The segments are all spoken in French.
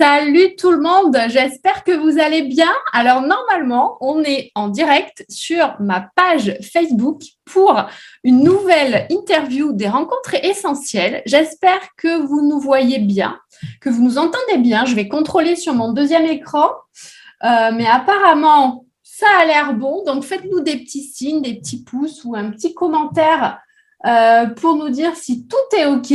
Salut tout le monde, j'espère que vous allez bien. Alors normalement, on est en direct sur ma page Facebook pour une nouvelle interview des rencontres essentielles. J'espère que vous nous voyez bien, que vous nous entendez bien. Je vais contrôler sur mon deuxième écran, mais apparemment, ça a l'air bon. Donc faites-nous des petits signes, des petits pouces ou un petit commentaire pour nous dire si tout est OK.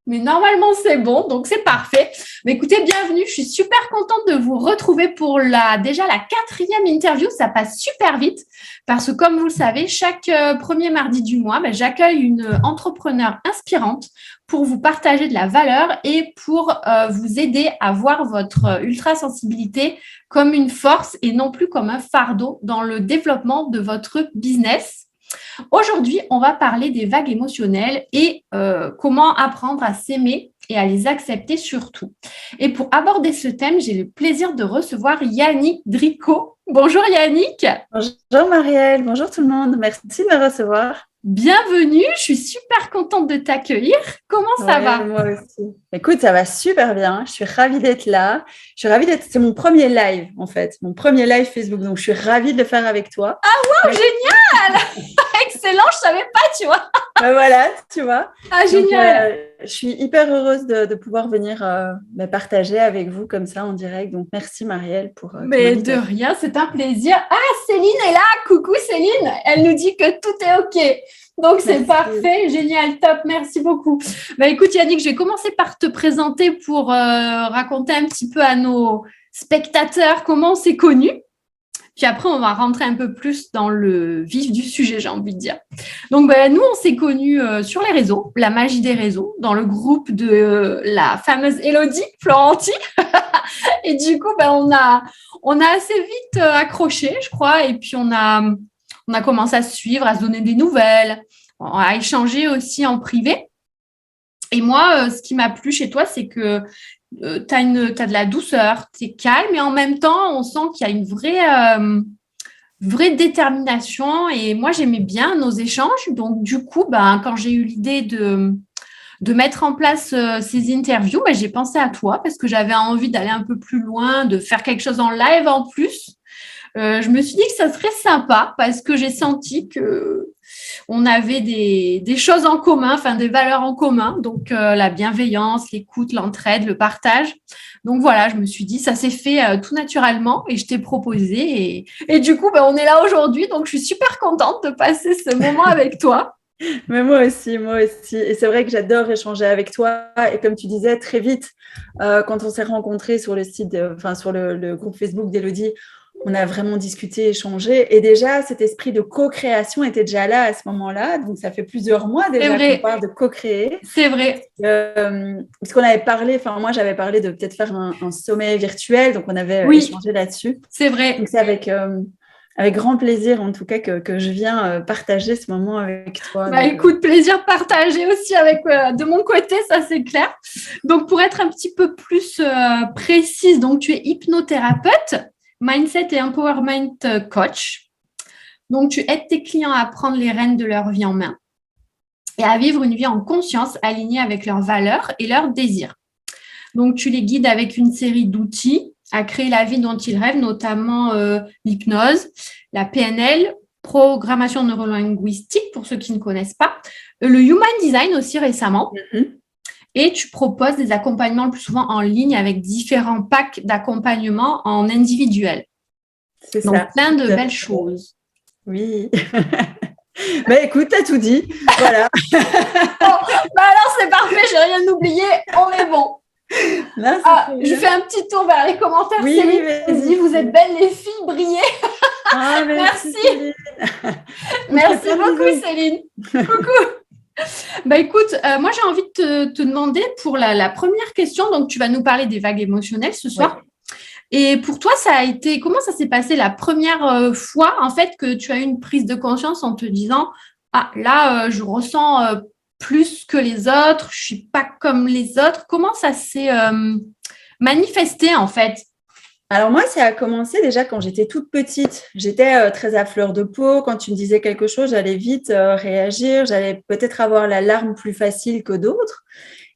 Mais normalement, c'est bon, donc c'est parfait. Mais écoutez, bienvenue. Je suis super contente de vous retrouver pour déjà la 4e interview. Ça passe super vite parce que, comme vous le savez, chaque premier mardi du mois, j'accueille une entrepreneure inspirante pour vous partager de la valeur et pour vous aider à voir votre ultra-sensibilité comme une force et non plus comme un fardeau dans le développement de votre business. Aujourd'hui, on va parler des vagues émotionnelles et comment apprendre à s'aimer et à les accepter surtout. Et pour aborder ce thème, j'ai le plaisir de recevoir Yannick Dricot. Bonjour Yannick. Bonjour Marielle, bonjour tout le monde, merci de me recevoir. Bienvenue, je suis super contente de t'accueillir. Comment ça va? Moi aussi. Écoute, ça va super bien, je suis ravie d'être là. C'est mon premier live en fait, mon premier live Facebook, donc je suis ravie de le faire avec toi. Ah wow, génial. Excellent, je savais pas, tu vois. Voilà, tu vois. Ah, génial. Donc, je suis hyper heureuse de pouvoir venir partager avec vous comme ça en direct. Donc, merci Marielle pour Mais de rien, c'est un plaisir. Ah, Céline est là. Coucou Céline. Elle nous dit que tout est OK. Donc, c'est parfait. Génial, top. Merci beaucoup. Écoute Yannick, je vais commencer par te présenter pour raconter un petit peu à nos spectateurs comment on s'est connus. Puis après, on va rentrer un peu plus dans le vif du sujet, j'ai envie de dire. Donc, nous, on s'est connus sur les réseaux, la magie des réseaux, dans le groupe de la fameuse Élodie Florenti. Et du coup, on a assez vite accroché, je crois. Et puis, on a commencé à se suivre, à se donner des nouvelles, à échanger aussi en privé. Et moi, ce qui m'a plu chez toi, c'est que tu as de la douceur, tu es calme et en même temps, on sent qu'il y a une vraie détermination. Et moi, j'aimais bien nos échanges. Donc, du coup, quand j'ai eu l'idée de mettre en place ces interviews, j'ai pensé à toi parce que j'avais envie d'aller un peu plus loin, de faire quelque chose en live en plus. Je me suis dit que ça serait sympa parce que j'ai senti que on avait des choses en commun, enfin des valeurs en commun, donc la bienveillance, l'écoute, l'entraide, le partage. Donc voilà, je me suis dit, ça s'est fait tout naturellement et je t'ai proposé. Et du coup, on est là aujourd'hui, donc je suis super contente de passer ce moment avec toi. Mais moi aussi. Et c'est vrai que j'adore échanger avec toi. Et comme tu disais, très vite, quand on s'est rencontrés sur le site, sur le groupe Facebook d'Élodie, on a vraiment discuté, échangé. Et déjà, cet esprit de co-création était déjà là à ce moment-là. Donc, ça fait plusieurs mois déjà qu'on parle de co-créer. C'est vrai. Parce qu'on avait parlé, moi, j'avais parlé de peut-être faire un sommet virtuel. Donc, on avait échangé là-dessus. C'est vrai. Donc, c'est avec grand plaisir, en tout cas, que je viens partager ce moment avec toi. Écoute, plaisir partagé aussi de mon côté, ça c'est clair. Donc, pour être un petit peu plus précise, donc tu es hypnothérapeute, mindset et empowerment coach. Donc, tu aides tes clients à prendre les rênes de leur vie en main et à vivre une vie en conscience alignée avec leurs valeurs et leurs désirs. Donc, tu les guides avec une série d'outils à créer la vie dont ils rêvent, notamment l'hypnose, la PNL, programmation neurolinguistique, pour ceux qui ne connaissent pas, le Human Design aussi récemment. Et tu proposes des accompagnements le plus souvent en ligne avec différents packs d'accompagnement en individuel. C'est donc, ça. plein de belles choses. Oui. Écoute, t'as tout dit. Voilà. Alors, c'est parfait, j'ai rien oublié, on est bon. Là, je fais un petit tour vers les commentaires. Oui, Céline, vas-y, vous êtes belles les filles, brillez. Ah, merci. Merci beaucoup Céline. Coucou. Écoute, moi j'ai envie de te demander pour la première question. Donc tu vas nous parler des vagues émotionnelles ce soir. Oui. Et pour toi, comment ça s'est passé la première fois en fait que tu as eu une prise de conscience en te disant là je ressens plus que les autres, je suis pas comme les autres. Comment ça s'est manifesté en fait? Alors moi, ça a commencé déjà quand j'étais toute petite. J'étais très à fleur de peau. Quand tu me disais quelque chose, j'allais vite réagir. J'allais peut-être avoir la larme plus facile que d'autres.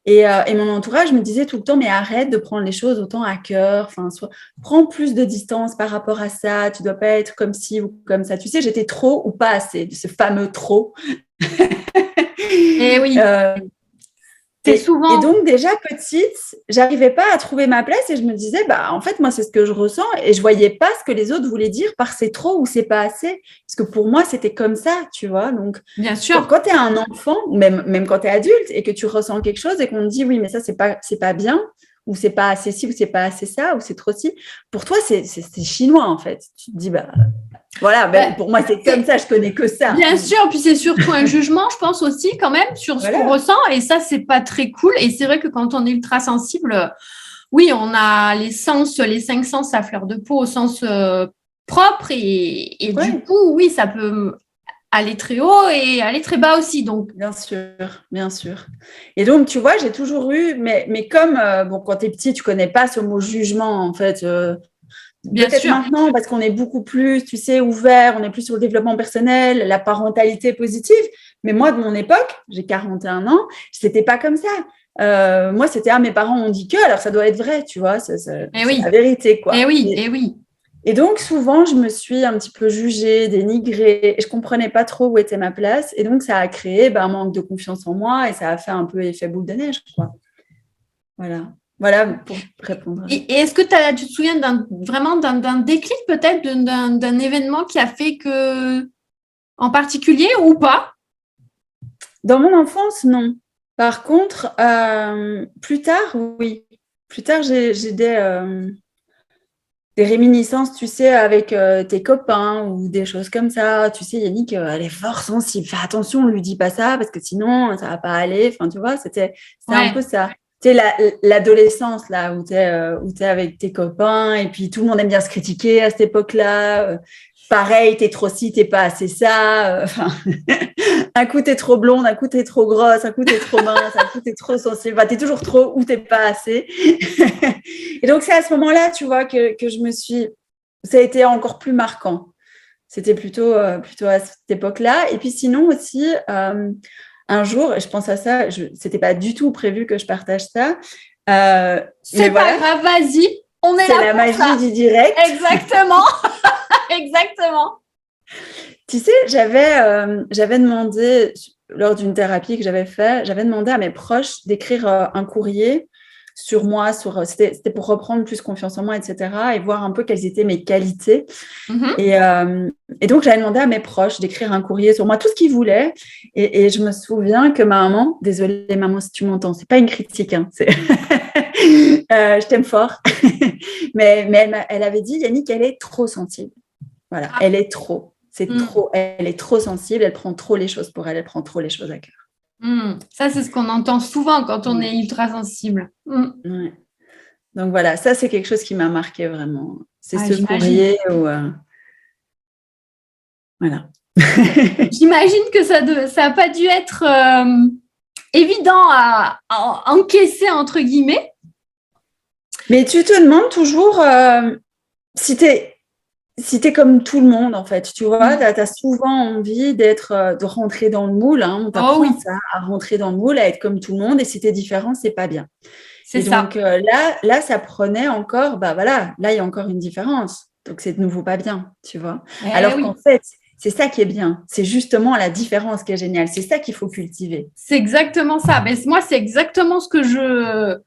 Et mon entourage me disait tout le temps, mais arrête de prendre les choses autant à cœur. Enfin, prends plus de distance par rapport à ça. Tu dois pas être comme ci ou comme ça. Tu sais, j'étais trop ou pas assez, ce fameux trop. Et oui, c'est Et souvent. donc, déjà petite, j'arrivais pas à trouver ma place et je me disais, bah, en fait, moi, c'est ce que je ressens et je voyais pas ce que les autres voulaient dire par c'est trop ou c'est pas assez. Parce que pour moi, c'était comme ça, tu vois. Donc, Bien quand, sûr. quand tu es un enfant, même quand tu es adulte et que tu ressens quelque chose et qu'on te dit, oui, mais ça, c'est pas bien, ou c'est pas assez ci, ou c'est pas assez ça, ou c'est trop ci, pour toi, c'est chinois, en fait. Tu te dis, bah, voilà, ben, pour moi, c'est comme ça, je connais que ça. Bien sûr, puis c'est surtout un jugement, je pense aussi quand même sur ce qu'on Voilà. ressent, et ça c'est pas très cool. Et c'est vrai que quand on est ultra sensible, oui, on a les sens, les 5 sens à fleur de peau au sens propre, et du Ouais. coup, oui, ça peut aller très haut et aller très bas aussi. Donc, Bien sûr, bien sûr. Et donc, tu vois, j'ai toujours eu, mais comme, bon, quand tu es petit, tu connais pas ce mot jugement, en fait. bien Peut-être sûr. maintenant, parce qu'on est beaucoup plus, tu sais, ouvert, on est plus sur le développement personnel, la parentalité positive. Mais moi, de mon époque, j'ai 41 ans, c'était pas comme ça. Moi, c'était, ah, mes parents ont dit que, alors ça doit être vrai, tu vois, c'est Oui, la vérité, eh quoi. oui, eh oui. Et donc, souvent, je me suis un petit peu jugée, dénigrée, et je comprenais pas trop où était ma place. Et donc, ça a créé un manque de confiance en moi et ça a fait un peu effet boule de neige, quoi. Voilà. Voilà pour répondre. Et est-ce que tu te souviens vraiment d'un déclic peut-être, d'un événement qui a fait que, en particulier ou pas? Dans mon enfance, non. Par contre, plus tard, oui. Plus tard, j'ai des réminiscences, tu sais, avec tes copains ou des choses comme ça. Tu sais, Yannick, elle est fort sensible. Fais attention, ne lui dis pas ça parce que sinon, ça va pas aller. Enfin, tu vois, c'était un peu Ouais. ça. Tu sais, l'adolescence, là, où tu es avec tes copains et puis tout le monde aime bien se critiquer à cette époque-là. Pareil, t'es trop ci, t'es pas assez ça. Enfin, un coup, t'es trop blonde, un coup, t'es trop grosse, un coup, t'es trop mince, un coup, t'es trop sensible. Enfin, t'es toujours trop ou t'es pas assez. Et donc, c'est à ce moment-là, tu vois, que je me suis. Ça a été encore plus marquant. C'était plutôt à cette époque-là. Et puis, sinon aussi, un jour, et je pense à ça, c'était pas du tout prévu que je partage ça. Mais C'est pas voilà, grave, vas-y, on est c'est là la pour magie ça. du direct. Exactement, exactement. Tu sais, j'avais demandé, lors d'une thérapie que j'avais fait, j'avais demandé à mes proches d'écrire un courrier sur moi, c'était pour reprendre plus confiance en moi, etc., et voir un peu quelles étaient mes qualités. Mhm. Et donc, j'avais demandé à mes proches d'écrire un courrier sur moi, tout ce qu'ils voulaient. Et je me souviens que ma maman, désolée maman si tu m'entends, c'est pas une critique, hein, je t'aime fort, mais elle avait dit, Yannick, elle est trop sensible. Voilà, Ah. elle est trop. C'est Mm. trop. Elle est trop sensible, elle prend trop les choses pour elle, elle prend trop les choses à cœur. Mm. Ça, c'est ce qu'on entend souvent quand on Ouais. est ultra sensible. Mm. Ouais. Donc voilà, ça c'est quelque chose qui m'a marqué vraiment. C'est Ah, ce j'imagine. courrier où voilà. J'imagine que ça a pas dû être évident à encaisser, entre guillemets. Mais tu te demandes toujours si t'es comme tout le monde en fait, tu vois, tu as souvent envie de rentrer dans le moule, hein. On Oh t'apprend oui, ça, à rentrer dans le moule, à être comme tout le monde, et si t'es différent, c'est pas bien. c'est Et ça. donc là, ça prenait encore, bah voilà, là, il y a encore une différence. Donc c'est de nouveau pas bien, tu vois. Eh Alors qu'en oui, fait, c'est ça qui est bien. C'est justement la différence qui est géniale. C'est ça qu'il faut cultiver. c'est exactement ça. Mais moi, c'est exactement ce que je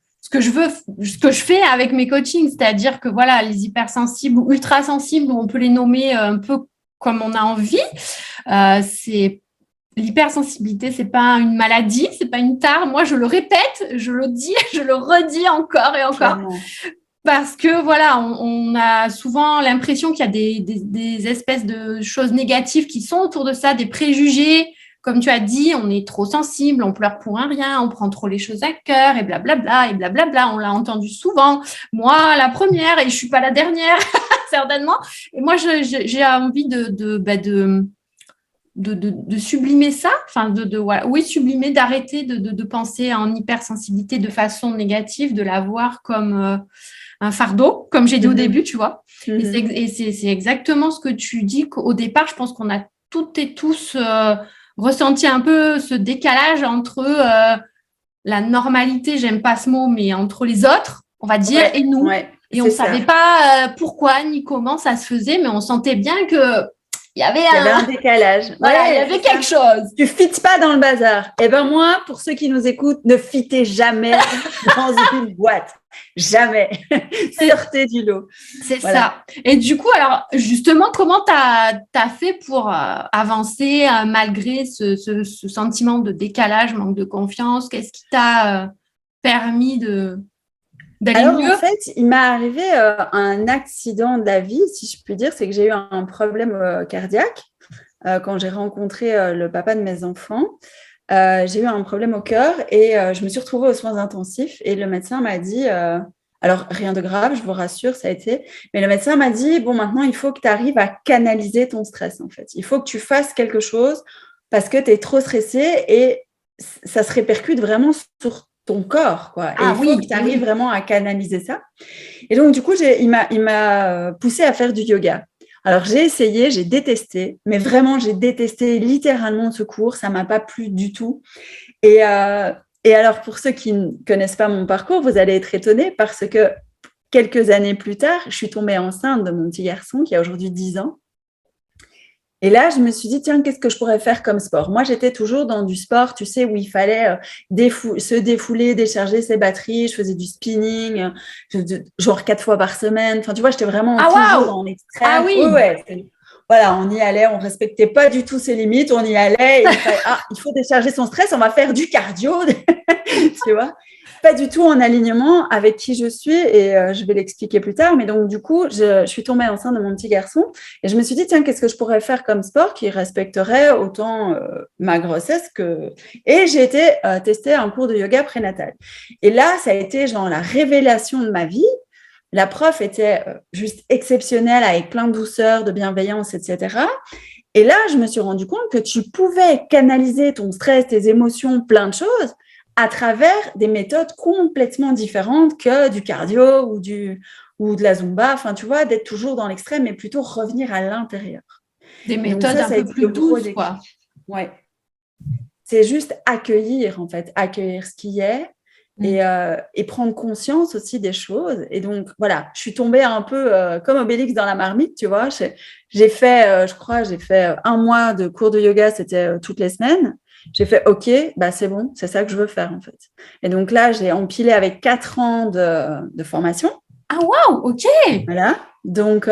fais avec mes coachings. C'est-à-dire que voilà, les hypersensibles ou ultra sensibles, on peut les nommer un peu comme on a envie. C'est L'hypersensibilité, c'est pas une maladie, c'est pas une tare. Moi, je le répète, je le dis, je le redis encore et encore. Clairement. Parce que voilà, on a souvent l'impression qu'il y a des espèces de choses négatives qui sont autour de ça, des préjugés. Comme tu as dit, on est trop sensible, on pleure pour un rien, on prend trop les choses à cœur et blablabla et blablabla. On l'a entendu souvent. Moi, la première et je suis pas la dernière, certainement. Et moi, j'ai envie de sublimer ça, enfin voilà, oui, sublimer, d'arrêter de penser en hypersensibilité de façon négative, de la voir comme un fardeau, comme j'ai dit au Mhm. début, tu vois. Mhm. Et c'est exactement ce que tu dis qu'au départ, je pense qu'on a toutes et tous ressenti un peu ce décalage entre la normalité, j'aime pas ce mot, mais entre les autres, on va dire, et nous. Et on ne savait pas pourquoi ni comment ça se faisait, mais on sentait bien que il y avait un décalage. Voilà, il y avait quelque chose. Tu fites pas dans le bazar. Eh ben moi, pour ceux qui nous écoutent, ne fitez jamais dans une boîte. Jamais. Sortez du lot. C'est ça. Et du coup, alors justement, comment tu as fait pour avancer malgré ce sentiment de décalage, manque de confiance? Qu'est-ce qui t'a permis d'aller mieux? En fait, il m'est arrivé un accident de la vie, si je puis dire, c'est que j'ai eu un problème cardiaque quand j'ai rencontré le papa de mes enfants. J'ai eu un problème au cœur et je me suis retrouvée aux soins intensifs et le médecin m'a dit, alors rien de grave, je vous rassure, ça a été, mais le médecin m'a dit, bon, maintenant, il faut que tu arrives à canaliser ton stress, en fait. Il faut que tu fasses quelque chose parce que tu es trop stressée et ça se répercute vraiment sur ton corps, quoi. Et il faut que tu arrives vraiment à canaliser ça. Et donc, du coup, il m'a poussée à faire du yoga. Alors, j'ai essayé, j'ai détesté, mais vraiment, j'ai détesté littéralement ce cours. Ça ne m'a pas plu du tout. Et alors, pour ceux qui ne connaissent pas mon parcours, vous allez être étonnés parce que quelques années plus tard, je suis tombée enceinte de mon petit garçon qui a aujourd'hui 10 ans. Et là, je me suis dit, tiens, qu'est-ce que je pourrais faire comme sport? Moi, j'étais toujours dans du sport, tu sais, où il fallait se défouler, décharger ses batteries. Je faisais du spinning, genre 4 fois par semaine. Enfin, tu vois, j'étais vraiment toujours en extrême. Ah oui. Voilà, on y allait, on respectait pas du tout ses limites, on y allait. Il faut décharger son stress, on va faire du cardio, tu vois. Pas du tout en alignement avec qui je suis et je vais l'expliquer plus tard. Mais donc, du coup, je suis tombée enceinte de mon petit garçon et je me suis dit, tiens, qu'est-ce que je pourrais faire comme sport qui respecterait autant ma grossesse que… Et j'ai été tester un cours de yoga prénatal. Et là, ça a été genre la révélation de ma vie. La prof était juste exceptionnelle avec plein de douceur, de bienveillance, etc. Et là, je me suis rendu compte que tu pouvais canaliser ton stress, tes émotions, plein de choses à travers des méthodes complètement différentes que du cardio ou de la Zumba. Enfin, tu vois, d'être toujours dans l'extrême, mais plutôt revenir à l'intérieur. Des méthodes un peu plus douces, quoi. Ouais. C'est juste accueillir, en fait, accueillir ce qui est et prendre conscience aussi des choses. Et donc, voilà, je suis tombée un peu comme Obélix dans la marmite, tu vois. J'ai fait, je crois, 1 mois de cours de yoga, c'était toutes les semaines. J'ai fait, OK, bah c'est bon, c'est ça que je veux faire, en fait. Et donc là, j'ai empilé avec 4 ans de formation. Ah, waouh, OK. Voilà. Donc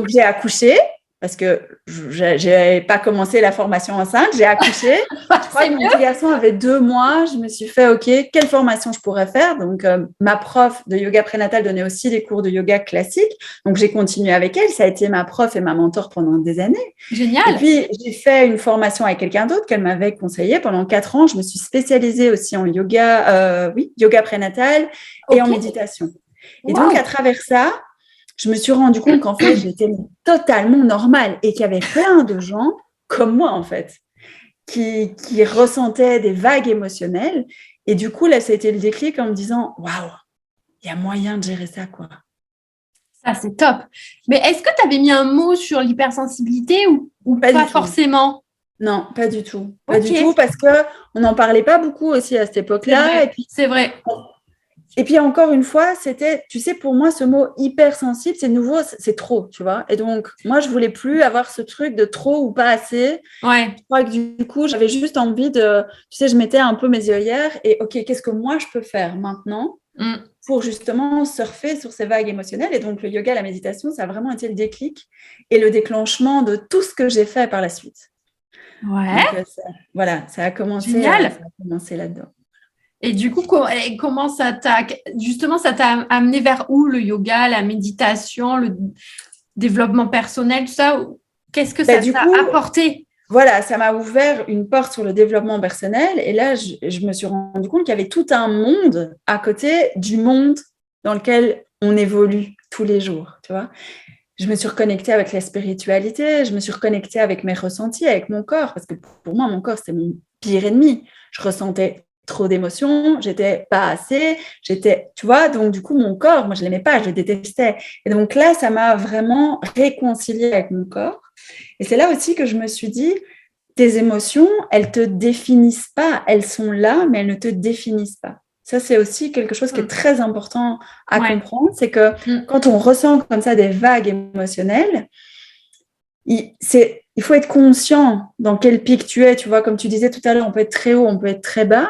j'ai accouché parce que je n'avais pas commencé la formation enceinte. J'ai accouché. Je crois que mon petit garçon avait 2 mois. Je me suis fait, OK, quelle formation je pourrais faire? Donc, ma prof de yoga prénatal donnait aussi des cours de yoga classiques. Donc, j'ai continué avec elle. Ça a été ma prof et ma mentor pendant des années. Génial. Et puis, j'ai fait une formation avec quelqu'un d'autre qu'elle m'avait conseillé. Pendant 4 ans, je me suis spécialisée aussi en yoga, yoga prénatal et en méditation. Et donc, à travers ça, je me suis rendu compte qu'en fait, j'étais totalement normale et qu'il y avait plein de gens comme moi, en fait, qui ressentaient des vagues émotionnelles. Et du coup, là, ça a été le déclic en me disant, waouh, il y a moyen de gérer ça, quoi. Ça, c'est top. Mais est-ce que tu avais mis un mot sur l'hypersensibilité ou pas forcément? Non, pas du tout. Pas du tout, parce qu'on n'en parlait pas beaucoup aussi à cette époque-là. C'est vrai. Et puis, encore une fois, c'était, tu sais, pour moi, ce mot hypersensible, c'est nouveau, c'est trop, tu vois. Et donc, moi, je voulais plus avoir ce truc de trop ou pas assez. Ouais. Je crois que du coup, j'avais juste envie de, tu sais, je mettais un peu mes œillères et OK, qu'est-ce que moi, je peux faire maintenant pour justement surfer sur ces vagues émotionnelles. Et donc, le yoga, la méditation, ça a vraiment été le déclic et le déclenchement de tout ce que j'ai fait par la suite. Ouais. Donc, ça a commencé là-dedans. Et du coup, comment ça t'a amené vers où le yoga, la méditation, le développement personnel, tout ça? Qu'est-ce que ça t'a apporté? Voilà, ça m'a ouvert une porte sur le développement personnel. Et là, je me suis rendu compte qu'il y avait tout un monde à côté du monde dans lequel on évolue tous les jours, tu vois. Je me suis reconnectée avec la spiritualité, je me suis reconnectée avec mes ressentis, avec mon corps, parce que pour moi, mon corps, c'est mon pire ennemi. Je ressentais trop d'émotions, j'étais pas assez, tu vois, donc du coup, mon corps, moi, je l'aimais pas, je le détestais. Et donc là, ça m'a vraiment réconciliée avec mon corps. Et c'est là aussi que je me suis dit, tes émotions, elles te définissent pas. Elles sont là, mais elles ne te définissent pas. Ça, c'est aussi quelque chose qui est très important à comprendre. C'est que quand on ressent comme ça des vagues émotionnelles, il faut être conscient dans quel pic tu es. Tu vois, comme tu disais tout à l'heure, on peut être très haut, on peut être très bas.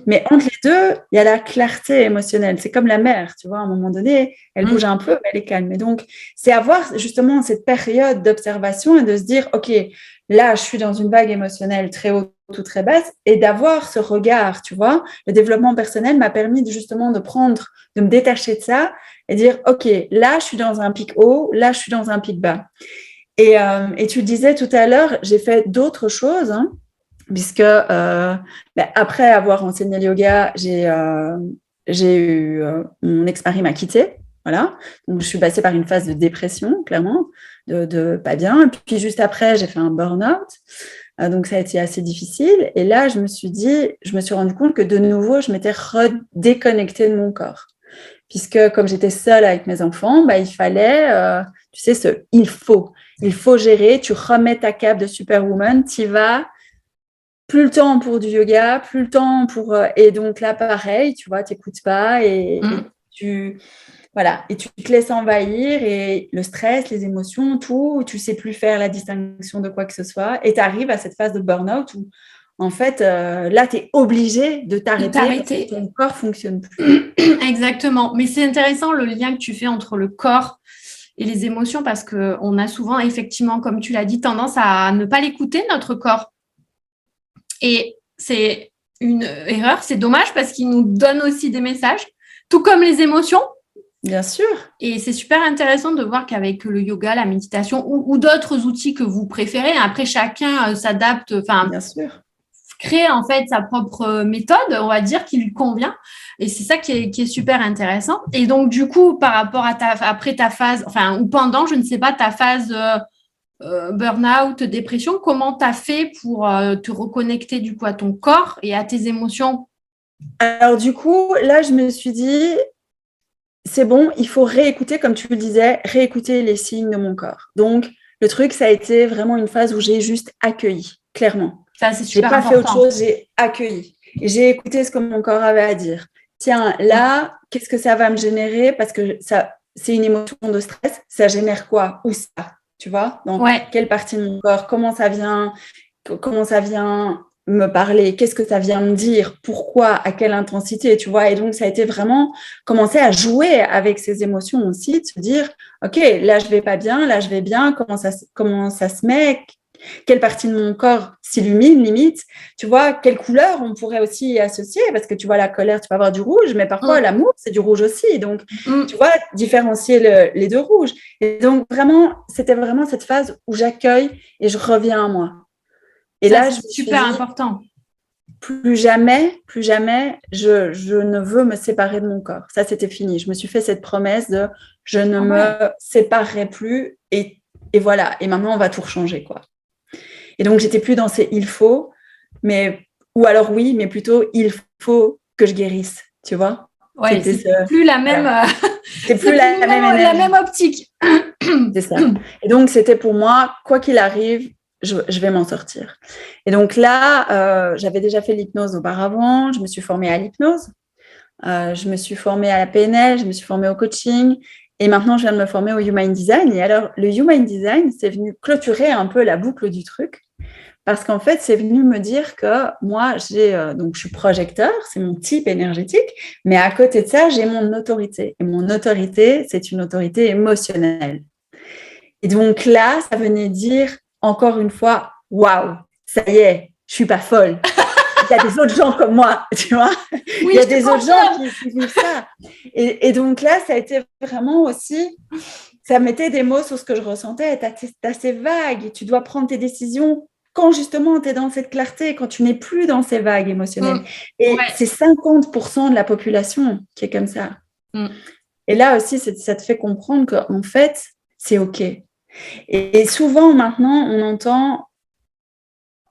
Mais entre les deux, il y a la clarté émotionnelle. C'est comme la mer, tu vois, à un moment donné, elle bouge un peu, mais elle est calme. Et donc, c'est avoir justement cette période d'observation et de se dire, OK, là, je suis dans une vague émotionnelle très haute ou très basse, et d'avoir ce regard, tu vois. Le développement personnel m'a permis justement de me détacher de ça et dire, OK, là, je suis dans un pic haut, là, je suis dans un pic bas. Et tu le disais tout à l'heure, j'ai fait d'autres choses, hein, puisque après avoir enseigné le yoga, j'ai eu mon ex-mari m'a quittée, voilà. Donc je suis passée par une phase de dépression, clairement, de pas bien. Et puis juste après, j'ai fait un burn-out, donc ça a été assez difficile. Et là, je me suis rendu compte que de nouveau, je m'étais redéconnectée de mon corps, puisque comme j'étais seule avec mes enfants, il fallait, tu sais, il faut gérer. Tu remets ta cape de superwoman, t'y vas. Plus le temps pour du yoga, plus le temps pour... et donc là, pareil, tu vois, t'écoutes pas et tu te laisses envahir et le stress, les émotions, tout, tu sais plus faire la distinction de quoi que ce soit et tu arrives à cette phase de burn-out où, en fait, là, tu es obligé de t'arrêter parce que ton corps fonctionne plus. Exactement. Mais c'est intéressant le lien que tu fais entre le corps et les émotions parce qu'on a souvent, effectivement, comme tu l'as dit, tendance à ne pas l'écouter, notre corps. Et c'est une erreur, c'est dommage parce qu'il nous donne aussi des messages, tout comme les émotions. Bien sûr. Et c'est super intéressant de voir qu'avec le yoga, la méditation ou d'autres outils que vous préférez, après chacun s'adapte, bien sûr, crée en fait sa propre méthode, on va dire, qui lui convient. Et c'est ça qui est super intéressant. Et donc du coup, par rapport à après ta phase, ou pendant, je ne sais pas, ta phase burn-out, dépression, comment tu as fait pour te reconnecter du coup à ton corps et à tes émotions? Alors du coup, là, je me suis dit, c'est bon, il faut réécouter, comme tu le disais, réécouter les signes de mon corps. Donc, le truc, ça a été vraiment une phase où j'ai juste accueilli, clairement. Ça, c'est super important. J'ai pas fait autre chose, j'ai accueilli. Et j'ai écouté ce que mon corps avait à dire. Tiens, là, qu'est-ce que ça va me générer? Parce que ça, c'est une émotion de stress. Ça génère quoi? Où ça? Tu vois? Dans quelle partie de mon corps? Comment ça vient me parler, qu'est-ce que ça vient me dire, pourquoi, à quelle intensité, tu vois. Et donc, ça a été vraiment commencer à jouer avec ces émotions aussi, de se dire, OK, là, je vais pas bien, là, je vais bien, comment ça se met, quelle partie de mon corps s'illumine, limite, tu vois, quelle couleur on pourrait aussi y associer, parce que tu vois, la colère, tu peux avoir du rouge, mais parfois, l'amour, c'est du rouge aussi. Donc, tu vois, différencier les deux rouges. Et donc, vraiment, c'était vraiment cette phase où j'accueille et je reviens à moi. Et ça, là, c'est super important. Plus jamais, je ne veux me séparer de mon corps. Ça, c'était fini. Je me suis fait cette promesse de je ne me séparerai plus et voilà. Et maintenant, on va tout changer, quoi. Et donc, j'étais plus dans ces il faut, ou alors oui, mais plutôt il faut que je guérisse, tu vois. Ouais, c'est plus la même. Voilà. C'est plus la même optique. C'est ça. Et donc, c'était pour moi, quoi qu'il arrive, je vais m'en sortir. Et donc là, j'avais déjà fait l'hypnose auparavant, je me suis formée à l'hypnose, je me suis formée à la PNL, je me suis formée au coaching, et maintenant, je viens de me former au Human Design. Et alors, le Human Design, c'est venu clôturer un peu la boucle du truc, parce qu'en fait, c'est venu me dire que moi, donc je suis projecteur, c'est mon type énergétique, mais à côté de ça, j'ai mon autorité. Et mon autorité, c'est une autorité émotionnelle. Et donc là, ça venait dire, encore une fois, waouh, ça y est, je suis pas folle. Il y a des autres gens comme moi, tu vois. Oui, il y a des autres gens qui vivent ça. Et donc là, ça a été vraiment aussi, ça mettait des mots sur ce que je ressentais. Tu as ces vagues, tu dois prendre tes décisions quand justement tu es dans cette clarté, quand tu n'es plus dans ces vagues émotionnelles. Et c'est 50% de la population qui est comme ça. Et là aussi, ça te fait comprendre qu'en fait, c'est OK. Et souvent, maintenant, on entend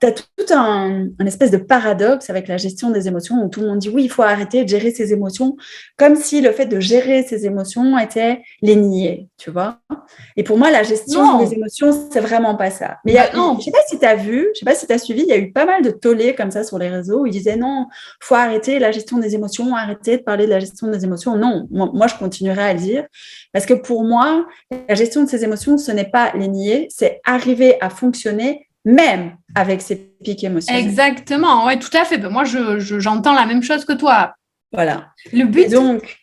as tout un espèce de paradoxe avec la gestion des émotions où tout le monde dit oui, il faut arrêter de gérer ses émotions, comme si le fait de gérer ses émotions était les nier, tu vois. Et pour moi, la gestion des émotions, c'est vraiment pas ça. Mais je sais pas si tu as vu, je sais pas si tu as suivi, il y a eu pas mal de tollés comme ça sur les réseaux où ils disaient non, faut arrêter la gestion des émotions, arrêter de parler de la gestion des émotions. Non, moi je continuerai à le dire parce que pour moi, la gestion de ces émotions, ce n'est pas les nier, c'est arriver à fonctionner même avec ces pics émotionnels. Exactement, ouais, tout à fait. Ben, moi, j'entends la même chose que toi. Voilà. Le but,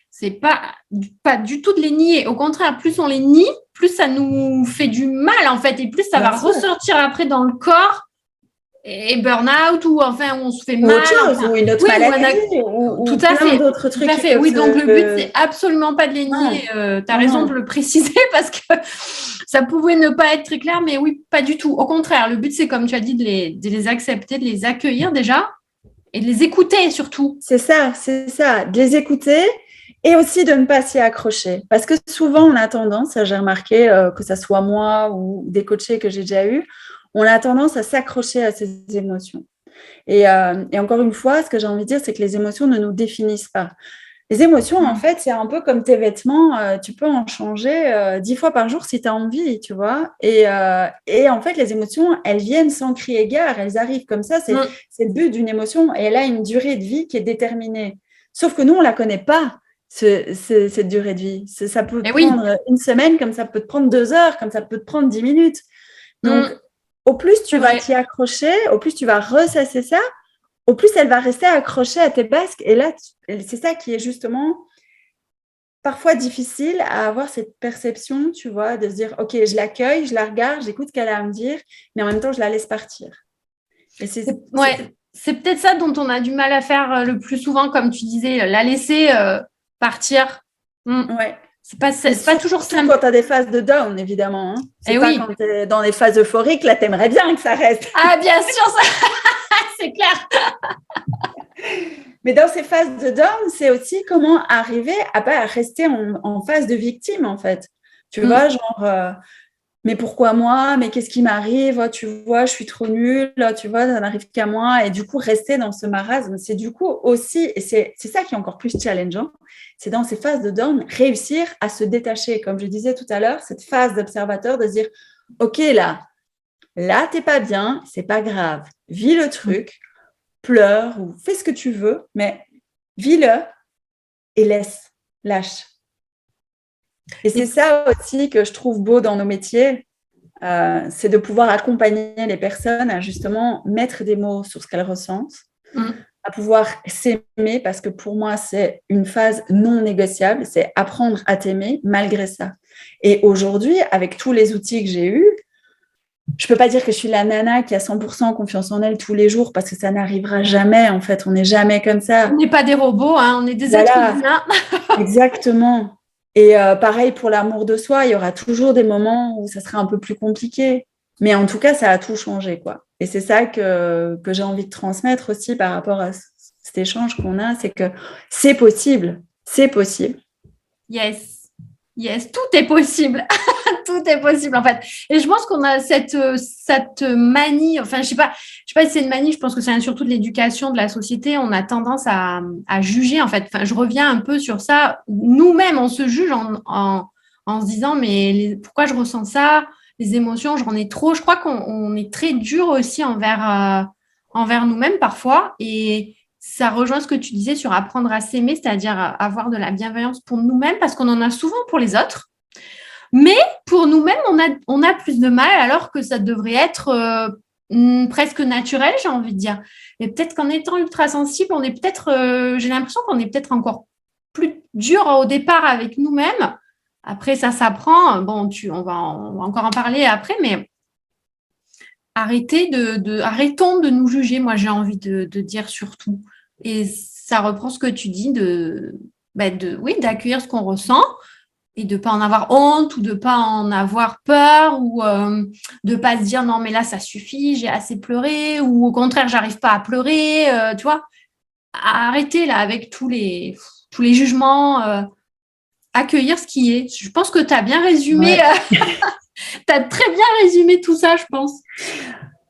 c'est pas du tout de les nier. Au contraire, plus on les nie, plus ça nous fait du mal, en fait, et plus ça va ressortir après dans le corps et burn-out ou enfin on se fait mal. Autre chose, ou une autre maladie, ou tout à plein fait, d'autres trucs. Tout à fait. Oui, donc le but, c'est absolument pas de les nier. Tu as raison de le préciser parce que ça pouvait ne pas être très clair, mais oui, pas du tout. Au contraire, le but, c'est comme tu as dit, de les accepter, de les accueillir déjà et de les écouter surtout. C'est ça, de les écouter et aussi de ne pas s'y accrocher. Parce que souvent, on a tendance, j'ai remarqué que ça soit moi ou des coachés que j'ai déjà eus, on a tendance à s'accrocher à ces émotions. Et encore une fois, ce que j'ai envie de dire, c'est que les émotions ne nous définissent pas. Les émotions, en fait, c'est un peu comme tes vêtements. Tu peux en changer 10 fois par jour si tu as envie, tu vois. Et en fait, les émotions, elles viennent sans crier gare. Elles arrivent comme ça. C'est le but d'une émotion. Et elle a une durée de vie qui est déterminée. Sauf que nous, on ne la connaît pas, cette durée de vie. Ça peut te prendre une semaine, comme ça peut te prendre 2 heures, comme ça peut te prendre 10 minutes. Donc, au plus tu vas t'y accrocher, au plus tu vas ressasser ça, au plus elle va rester accrochée à tes basques. Et là, c'est ça qui est justement parfois difficile à avoir cette perception, tu vois, de se dire, OK, je l'accueille, je la regarde, j'écoute ce qu'elle a à me dire, mais en même temps, je la laisse partir. Et c'est peut-être ça dont on a du mal à faire le plus souvent, comme tu disais, la laisser partir. Ouais. C'est pas toujours simple. Quand tu as des phases de down, évidemment. Hein. C'est pas quand tu es dans les phases euphoriques, là, tu aimerais bien que ça reste. Ah, bien sûr, ça... c'est clair. Mais dans ces phases de down, c'est aussi comment arriver à pas rester en phase de victime, en fait. Tu vois, genre, mais pourquoi moi? Mais qu'est-ce qui m'arrive? Oh, tu vois, je suis trop nulle. Oh, tu vois, ça n'arrive qu'à moi. Et du coup, rester dans ce marasme, c'est du coup aussi, et c'est ça qui est encore plus challengeant, c'est dans ces phases de down, réussir à se détacher. Comme je disais tout à l'heure, cette phase d'observateur, de se dire, OK, là, t'es pas bien, c'est pas grave. Vis le truc, pleure ou fais ce que tu veux, mais vis-le et lâche. Et c'est ça aussi que je trouve beau dans nos métiers, c'est de pouvoir accompagner les personnes à justement mettre des mots sur ce qu'elles ressentent, à pouvoir s'aimer, parce que pour moi, c'est une phase non négociable, c'est apprendre à t'aimer malgré ça. Et aujourd'hui, avec tous les outils que j'ai eus, je ne peux pas dire que je suis la nana qui a 100% confiance en elle tous les jours, parce que ça n'arrivera jamais, en fait. On n'est jamais comme ça. On n'est pas des robots, hein, on est des êtres humains. Exactement. Et pareil pour l'amour de soi, il y aura toujours des moments où ça sera un peu plus compliqué. Mais en tout cas, ça a tout changé, quoi. Et c'est ça que j'ai envie de transmettre aussi par rapport à cet échange qu'on a, c'est que c'est possible. C'est possible. Yes, tout est possible. Tout est possible, en fait. Et je pense qu'on a cette manie, enfin, je sais pas si c'est une manie, je pense que ça vient surtout de l'éducation, de la société. On a tendance à juger, en fait. Enfin, je reviens un peu sur ça. Nous-mêmes, on se juge en se disant, mais pourquoi je ressens ça? Les émotions, j'en ai trop. Je crois qu'on est très dur aussi envers nous-mêmes parfois. Et ça rejoint ce que tu disais sur apprendre à s'aimer, c'est-à-dire avoir de la bienveillance pour nous-mêmes, parce qu'on en a souvent pour les autres. Mais pour nous-mêmes, on a plus de mal, alors que ça devrait être presque naturel, j'ai envie de dire. Et peut-être qu'en étant ultra sensible, on est peut-être, j'ai l'impression qu'on est peut-être encore plus dur au départ avec nous-mêmes. Après, ça s'apprend. Bon, on va encore en parler après, mais arrêtons de nous juger. Moi, j'ai envie de dire surtout. Et ça reprend ce que tu dis d'accueillir ce qu'on ressent. Et de ne pas en avoir honte ou de ne pas en avoir peur ou de ne pas se dire non mais là ça suffit, j'ai assez pleuré ou au contraire j'arrive pas à pleurer, tu vois. Arrêter là avec tous les jugements, accueillir ce qui est. Je pense que tu as bien résumé, tu as très bien résumé tout ça, je pense.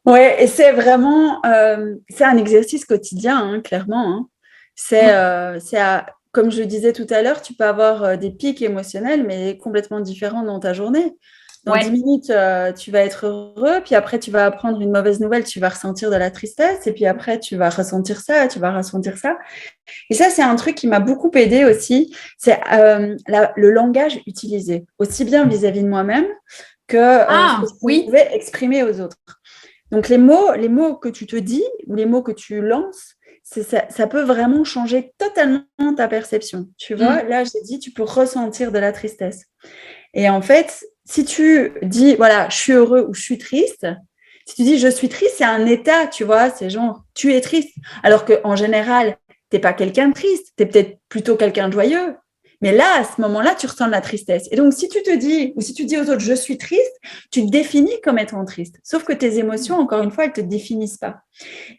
Ouais, et c'est vraiment, c'est un exercice quotidien, hein, clairement. Hein. Comme je le disais tout à l'heure, tu peux avoir des pics émotionnels, mais complètement différents dans ta journée. Dans 10 Ouais. minutes, tu vas être heureux, puis après, tu vas apprendre une mauvaise nouvelle, tu vas ressentir de la tristesse, et puis après, tu vas ressentir ça, tu vas ressentir ça. Et ça, c'est un truc qui m'a beaucoup aidé aussi, c'est le langage utilisé, aussi bien vis-à-vis de moi-même que ce que Ah, je oui. pouvais exprimer aux autres. Donc, les mots que tu te dis ou les mots que tu lances, ça peut vraiment changer totalement ta perception. Tu vois, là, j'ai dit, tu peux ressentir de la tristesse. Et en fait, si tu dis, voilà, je suis heureux ou je suis triste, si tu dis je suis triste, c'est un état, tu vois, c'est genre, tu es triste. Alors qu'en général, tu n'es pas quelqu'un de triste, tu es peut-être plutôt quelqu'un de joyeux. Mais là, à ce moment-là, tu ressens de la tristesse. Et donc, si tu te dis, ou si tu dis aux autres, je suis triste, tu te définis comme étant triste. Sauf que tes émotions, encore une fois, elles ne te définissent pas.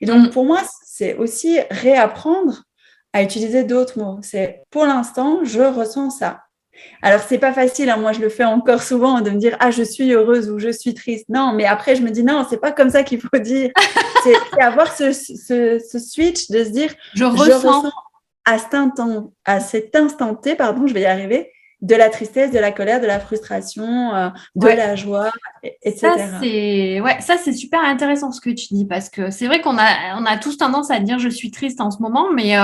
Et donc, pour moi, c'est aussi réapprendre à utiliser d'autres mots. C'est, pour l'instant, je ressens ça. Alors, c'est pas facile, hein. Moi, je le fais encore souvent de me dire, ah, je suis heureuse ou je suis triste. Non, mais après, je me dis, non, c'est pas comme ça qu'il faut dire. C'est avoir ce switch de se dire, Je je ressens. ressens à cet instant T, pardon, je vais y arriver, de la tristesse, de la colère, de la frustration, de la joie, etc. Ça, c'est super intéressant ce que tu dis parce que c'est vrai on a tous tendance à dire je suis triste en ce moment, mais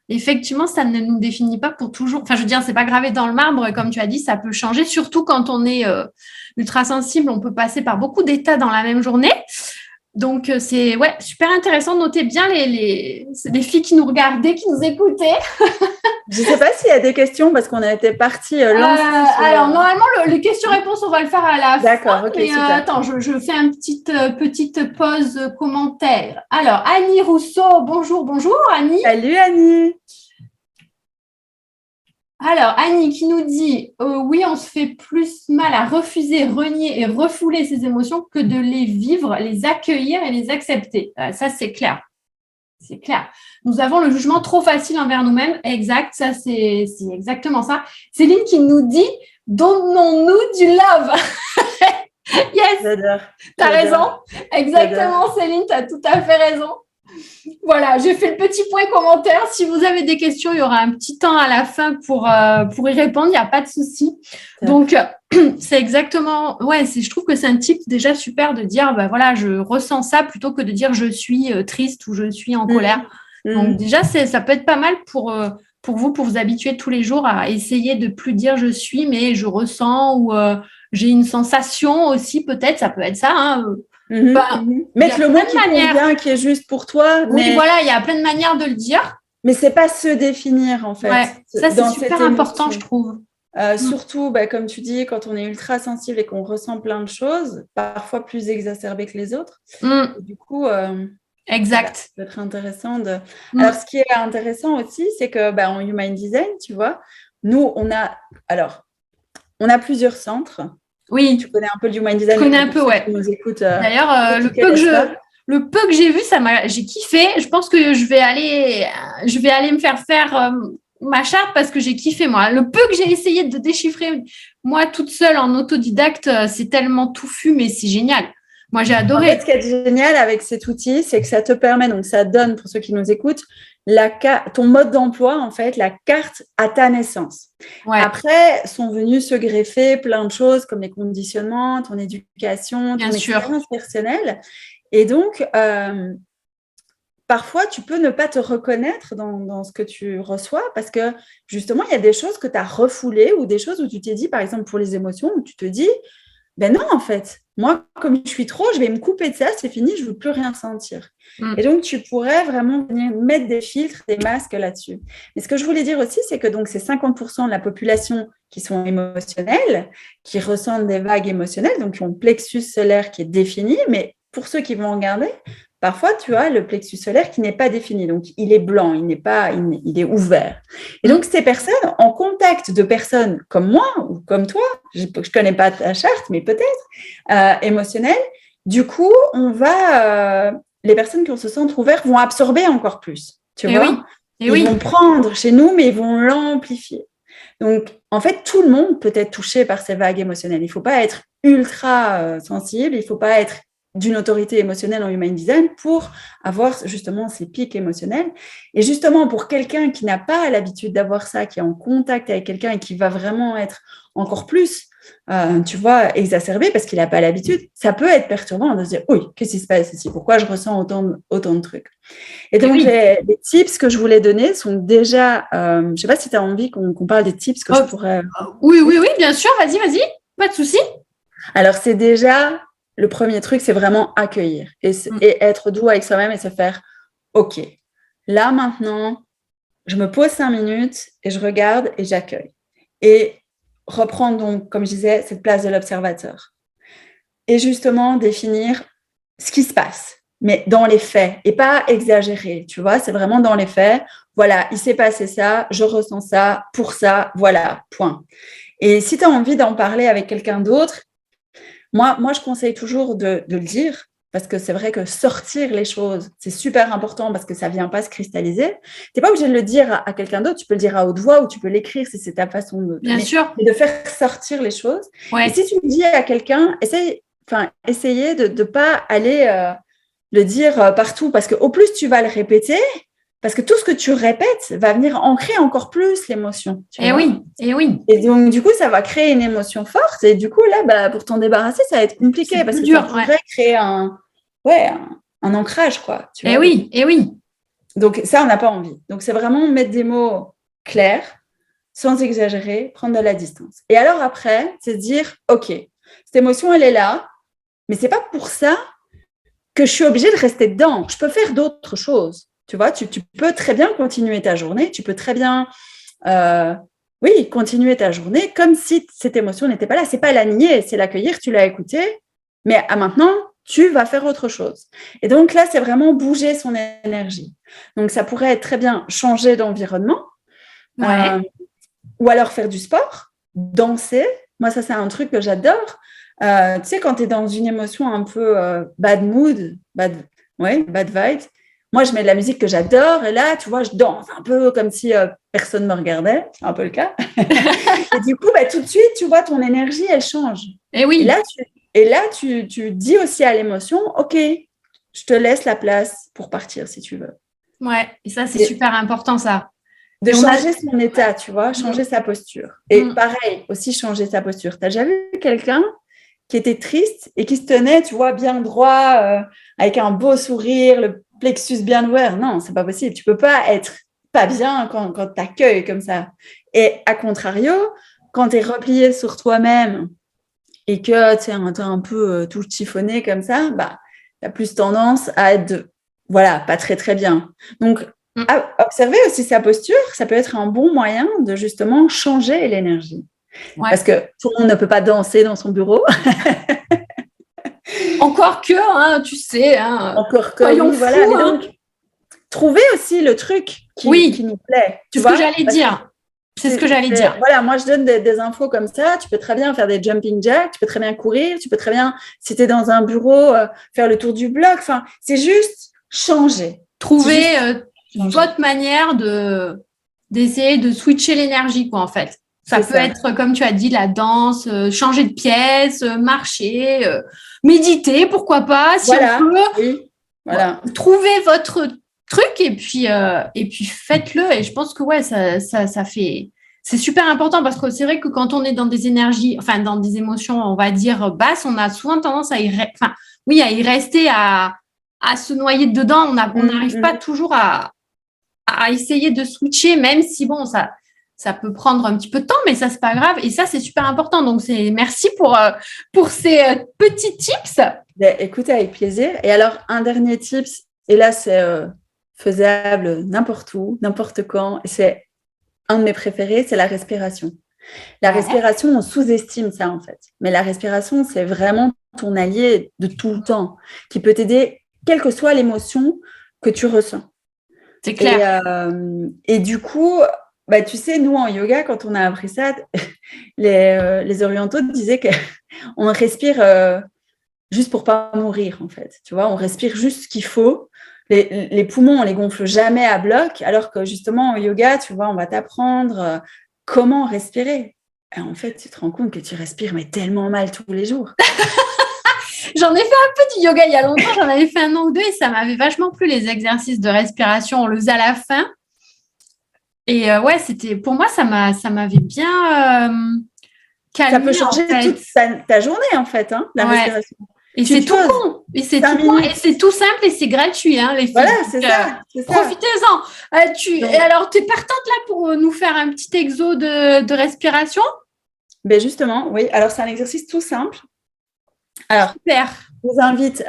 effectivement, ça ne nous définit pas pour toujours. Enfin, je veux dire, c'est pas gravé dans le marbre, comme tu as dit, ça peut changer, surtout quand on est ultra sensible, on peut passer par beaucoup d'états dans la même journée. Donc, c'est super intéressant. Notez bien les filles qui nous regardaient, qui nous écoutaient. Je ne sais pas s'il y a des questions parce qu'on a été parti lancer. Alors, normalement, les questions-réponses, on va le faire à la fin. D'accord, ok, Mais super. attends, je fais une petite pause commentaire. Alors, Annie Rousseau, bonjour Annie. Salut Annie. Alors, Annie qui nous dit oui, on se fait plus mal à refuser, renier et refouler ses émotions que de les vivre, les accueillir et les accepter. Ça, c'est clair. C'est clair. Nous avons le jugement trop facile envers nous-mêmes. Exact, ça, c'est exactement ça. Céline qui nous dit donnons-nous du love. Yes, J'adore. t'as raison. Exactement, Céline, t'as tout à fait raison. Voilà, j'ai fait le petit point commentaire. Si vous avez des questions, il y aura un petit temps à la fin pour y répondre. Il n'y a pas de souci. Donc, c'est exactement... je trouve que c'est un type déjà super de dire, voilà, je ressens ça plutôt que de dire je suis triste ou je suis en colère. Donc, déjà, ça peut être pas mal pour vous habituer tous les jours à essayer de plus dire je suis, mais je ressens ou j'ai une sensation aussi, peut-être. Ça peut être ça, hein. Mettre le mot qui convient, qui est juste pour toi. Oui, voilà, il y a plein de manières de le dire. Mais c'est pas se définir, en fait. Ouais, ça, c'est super important, je trouve. Surtout, comme tu dis, quand on est ultra sensible et qu'on ressent plein de choses, parfois plus exacerbées que les autres. Et du coup, exact. Ça peut être intéressant de... Alors, ce qui est intéressant aussi, c'est que en Human Design, tu vois, nous, on a plusieurs centres. Oui. Tu connais un peu le Human Design. Je connais un peu, ouais. Nous écoute, d'ailleurs, le peu que j'ai vu, j'ai kiffé. Je pense que je vais aller me faire ma charte parce que j'ai kiffé, moi. Le peu que j'ai essayé de déchiffrer, moi, toute seule, en autodidacte, c'est tellement touffu, mais c'est génial. Moi, j'ai adoré. En fait, ce qui est génial avec cet outil, c'est que ça te permet, donc ça donne, pour ceux qui nous écoutent, ton mode d'emploi, en fait, la carte à ta naissance. Ouais. Après, sont venus se greffer plein de choses comme les conditionnements, ton éducation, ton expérience personnelle. Et donc, parfois, tu peux ne pas te reconnaître dans ce que tu reçois parce que, justement, il y a des choses que tu as refoulées ou des choses où tu t'es dit, par exemple, pour les émotions, où tu te dis, non, en fait, moi, comme je suis trop, je vais me couper de ça, c'est fini, je ne veux plus rien sentir. Et donc, tu pourrais vraiment venir mettre des filtres, des masques là-dessus. Mais ce que je voulais dire aussi, c'est que donc, c'est 50% de la population qui sont émotionnels, qui ressentent des vagues émotionnelles, donc qui ont le plexus solaire qui est défini, mais pour ceux qui vont regarder, parfois, tu as le plexus solaire qui n'est pas défini. Donc, il est blanc, il est ouvert. Et donc, ces personnes, en contact de personnes comme moi ou comme toi, je ne connais pas ta charte, mais peut-être, émotionnelle, du coup, les personnes qui se sentent ouvertes vont absorber encore plus. Tu vois ? Ils vont prendre chez nous, mais ils vont l'amplifier. Donc, en fait, tout le monde peut être touché par ces vagues émotionnelles. Il ne faut pas être ultra sensible, il ne faut pas être d'une autorité émotionnelle en Human Design pour avoir justement ces pics émotionnels. Et justement, pour quelqu'un qui n'a pas l'habitude d'avoir ça, qui est en contact avec quelqu'un et qui va vraiment être encore plus, tu vois, exacerbé parce qu'il n'a pas l'habitude, ça peut être perturbant de se dire, oui, qu'est-ce qui se passe ici? Pourquoi je ressens autant de trucs? Et donc, les tips que je voulais donner sont déjà, je ne sais pas si tu as envie qu'on parle des tips que je pourrais... Oui, bien sûr, vas-y, pas de souci. Alors, c'est déjà, le premier truc, c'est vraiment accueillir et être doux avec soi-même et se faire, OK, là maintenant, je me pose 5 minutes et je regarde et j'accueille. Et reprendre donc, comme je disais, cette place de l'observateur. Et justement, définir ce qui se passe, mais dans les faits et pas exagérer, tu vois, c'est vraiment dans les faits. Voilà, il s'est passé ça, je ressens ça, pour ça, voilà, point. Et si tu as envie d'en parler avec quelqu'un d'autre, moi, je conseille toujours de le dire, parce que c'est vrai que sortir les choses, c'est super important parce que ça ne vient pas se cristalliser. Tu n'es pas obligé de le dire à quelqu'un d'autre, tu peux le dire à haute voix ou tu peux l'écrire si c'est ta façon de... Bien sûr. Et de faire sortir les choses. Ouais. Et si tu le dis à quelqu'un, essayez de ne pas aller le dire partout, parce qu'au plus tu vas le répéter, parce que tout ce que tu répètes va venir ancrer encore plus l'émotion. Et oui. Et donc, du coup, ça va créer une émotion forte. Et du coup, là, pour t'en débarrasser, ça va être compliqué parce que ça pourrait créer un ancrage, quoi. Tu vois, et oui. Donc, ça, on n'a pas envie. Donc, c'est vraiment mettre des mots clairs, sans exagérer, prendre de la distance. Et alors après, c'est se dire, OK, cette émotion, elle est là, mais c'est pas pour ça que je suis obligée de rester dedans. Je peux faire d'autres choses. Tu vois, tu peux très bien continuer ta journée, tu peux très bien, continuer ta journée comme si cette émotion n'était pas là. C'est pas la nier, c'est l'accueillir, tu l'as écoutée, mais maintenant, tu vas faire autre chose. Et donc là, c'est vraiment bouger son énergie. Donc, ça pourrait être très bien changer d'environnement, ou alors faire du sport, danser. Moi, ça, c'est un truc que j'adore. Tu sais, quand tu es dans une émotion un peu bad mood, bad vibes, moi, je mets de la musique que j'adore et là, tu vois, je danse un peu comme si personne ne me regardait. C'est un peu le cas. Et du coup, tout de suite, tu vois, ton énergie, elle change. Et oui. Et là, tu dis aussi à l'émotion, OK, je te laisse la place pour partir si tu veux. Ouais, et ça, c'est super important, ça. De changer son état, tu vois, changer sa posture. Et pareil, aussi changer sa posture. Tu as déjà vu quelqu'un qui était triste et qui se tenait, tu vois, bien droit, avec un beau sourire, le plexus bien ouvert? Non, c'est pas possible. Tu peux pas être pas bien quand tu accueilles comme ça. Et à contrario, quand tu es replié sur toi-même et que tu es un peu tout chiffonné comme ça, tu as plus tendance à être, pas très, très bien. Donc, observer aussi sa posture, ça peut être un bon moyen de justement changer l'énergie. Ouais. Parce que tout le monde ne peut pas danser dans son bureau. Encore que, tu sais. Encore que, soyons fous, voilà. Mais donc, trouver aussi le truc qui nous plaît. C'est ce que j'allais dire. C'est ce que j'allais dire. Voilà, moi, je donne des infos comme ça. Tu peux très bien faire des jumping jacks, tu peux très bien courir, tu peux très bien, si tu es dans un bureau, faire le tour du bloc. Enfin, c'est juste changer. Trouver votre manière d'essayer de switcher l'énergie, quoi, en fait. Ça peut être, comme tu as dit, la danse, changer de pièce, marcher, méditer, pourquoi pas, si on peut. Oui. Voilà. Trouvez votre truc et puis faites-le. Et je pense que ça fait... C'est super important parce que c'est vrai que quand on est dans des énergies, enfin, dans des émotions, on va dire, basses, on a souvent tendance à y rester, à se noyer dedans. On n'arrive pas toujours à essayer de switcher, même si, bon, ça peut prendre un petit peu de temps, mais ça, c'est pas grave. Et ça, c'est super important. Donc, merci pour ces petits tips. Écoute, avec plaisir. Et alors, un dernier tips, et là, c'est faisable n'importe où, n'importe quand. Et c'est un de mes préférés, c'est la respiration. La respiration, on sous-estime ça, en fait. Mais la respiration, c'est vraiment ton allié de tout le temps, qui peut t'aider, quelle que soit l'émotion que tu ressens. C'est clair. Et du coup... tu sais, nous, en yoga, quand on a appris ça, les orientaux disaient qu'on respire juste pour pas mourir, en fait. Tu vois, on respire juste ce qu'il faut. Les poumons, on les gonfle jamais à bloc, alors que justement, en yoga, tu vois, on va t'apprendre comment respirer. Et en fait, tu te rends compte que tu respires mais tellement mal tous les jours. J'en ai fait un peu du yoga il y a longtemps, j'en avais fait un an ou deux et ça m'avait vachement plu les exercices de respiration. On le faisait à la fin. Et ouais, pour moi, ça m'avait bien Ça peut calmé en changer fait. toute ta journée, en fait, hein, la Ouais. respiration. Et Tu c'est te tout poses con. Et c'est 5 tout con. Et minutes. c'est tout simple et c'est gratuit, hein, les Voilà, filles. c'est Donc, ça, c'est ça. profitez-en. Et Donc, alors, tu es partante là pour nous faire un petit exo de respiration? ben justement, oui. Alors, c'est un exercice tout simple. Alors, Super. je vous invite,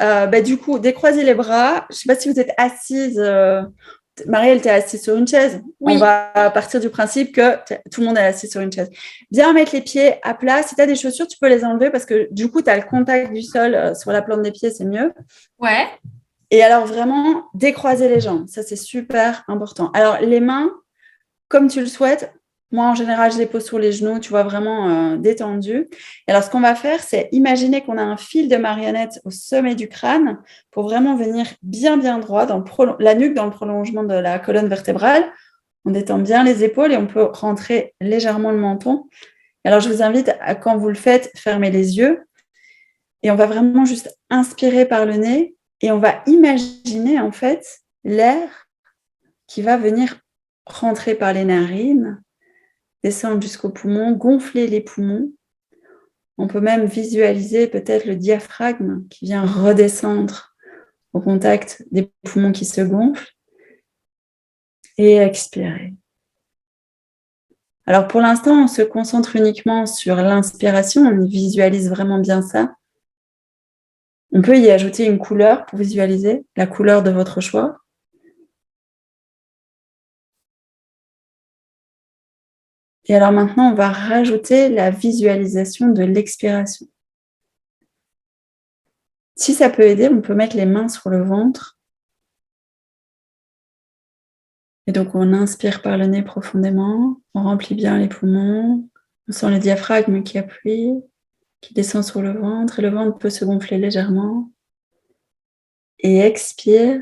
du coup, décroiser les bras. Je ne sais pas si vous êtes assise. Marielle, tu es assise sur une chaise. On Oui. va partir du principe que tout le monde est assis sur une chaise. Bien mettre les pieds à plat. Si tu as des chaussures, tu peux les enlever parce que du coup, tu as le contact du sol sur la plante des pieds, c'est mieux. Ouais. Et alors, vraiment, décroiser les jambes. Ça, c'est super important. Alors, les mains, comme tu le souhaites. Moi, en général, je les pose sur les genoux, tu vois, vraiment détendu. Et alors, ce qu'on va faire, c'est imaginer qu'on a un fil de marionnette au sommet du crâne pour vraiment venir bien, bien droit, dans la nuque dans le prolongement de la colonne vertébrale. On détend bien les épaules et on peut rentrer légèrement le menton. Alors, je vous invite à, quand vous le faites, fermer les yeux. Et on va vraiment juste inspirer par le nez et on va imaginer, en fait, l'air qui va venir rentrer par les narines, descendre jusqu'aux poumons, gonfler les poumons. On peut même visualiser peut-être le diaphragme qui vient redescendre au contact des poumons qui se gonflent et expirer. Alors pour l'instant, on se concentre uniquement sur l'inspiration, on visualise vraiment bien ça. On peut y ajouter une couleur pour visualiser la couleur de votre choix. Et alors maintenant, on va rajouter la visualisation de l'expiration. Si ça peut aider, on peut mettre les mains sur le ventre. Et donc, on inspire par le nez profondément, on remplit bien les poumons, on sent le diaphragme qui appuie, qui descend sur le ventre, et le ventre peut se gonfler légèrement. Et expire,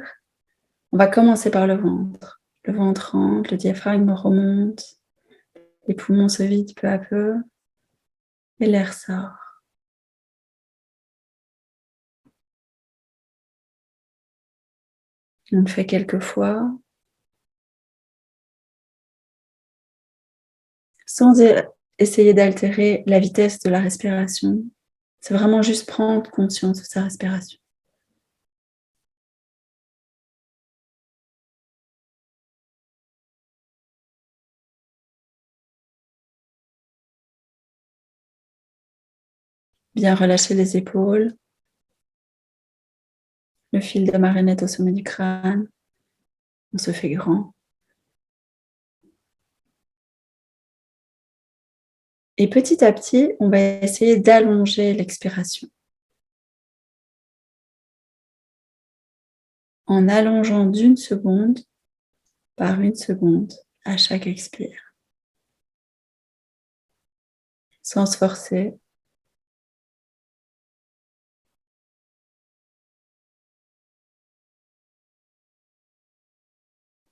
on va commencer par le ventre. Le ventre rentre, le diaphragme remonte, les poumons se vident peu à peu, et l'air sort. On le fait quelques fois, sans essayer d'altérer la vitesse de la respiration. C'est vraiment juste prendre conscience de sa respiration. Bien relâcher les épaules, le fil de marionnette au sommet du crâne. On se fait grand. Et petit à petit, on va essayer d'allonger l'expiration. En allongeant d'une seconde par une seconde à chaque expire. Sans se forcer.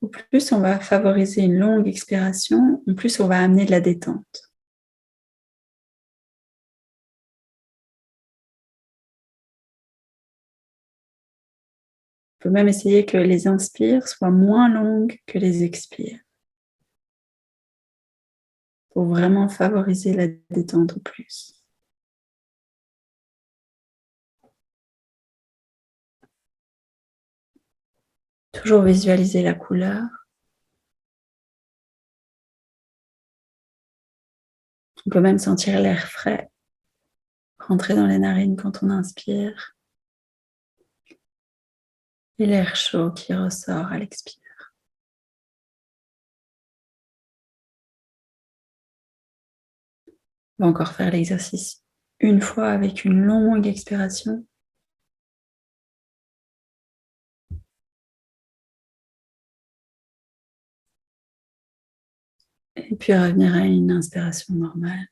Au plus on va favoriser une longue expiration, au plus on va amener de la détente. On peut même essayer que les inspires soient moins longues que les expires, pour vraiment favoriser la détente au plus. Toujours visualiser la couleur. On peut même sentir l'air frais rentrer dans les narines quand on inspire et l'air chaud qui ressort à l'expire. On va encore faire l'exercice une fois avec une longue expiration. Et puis revenir à une inspiration normale.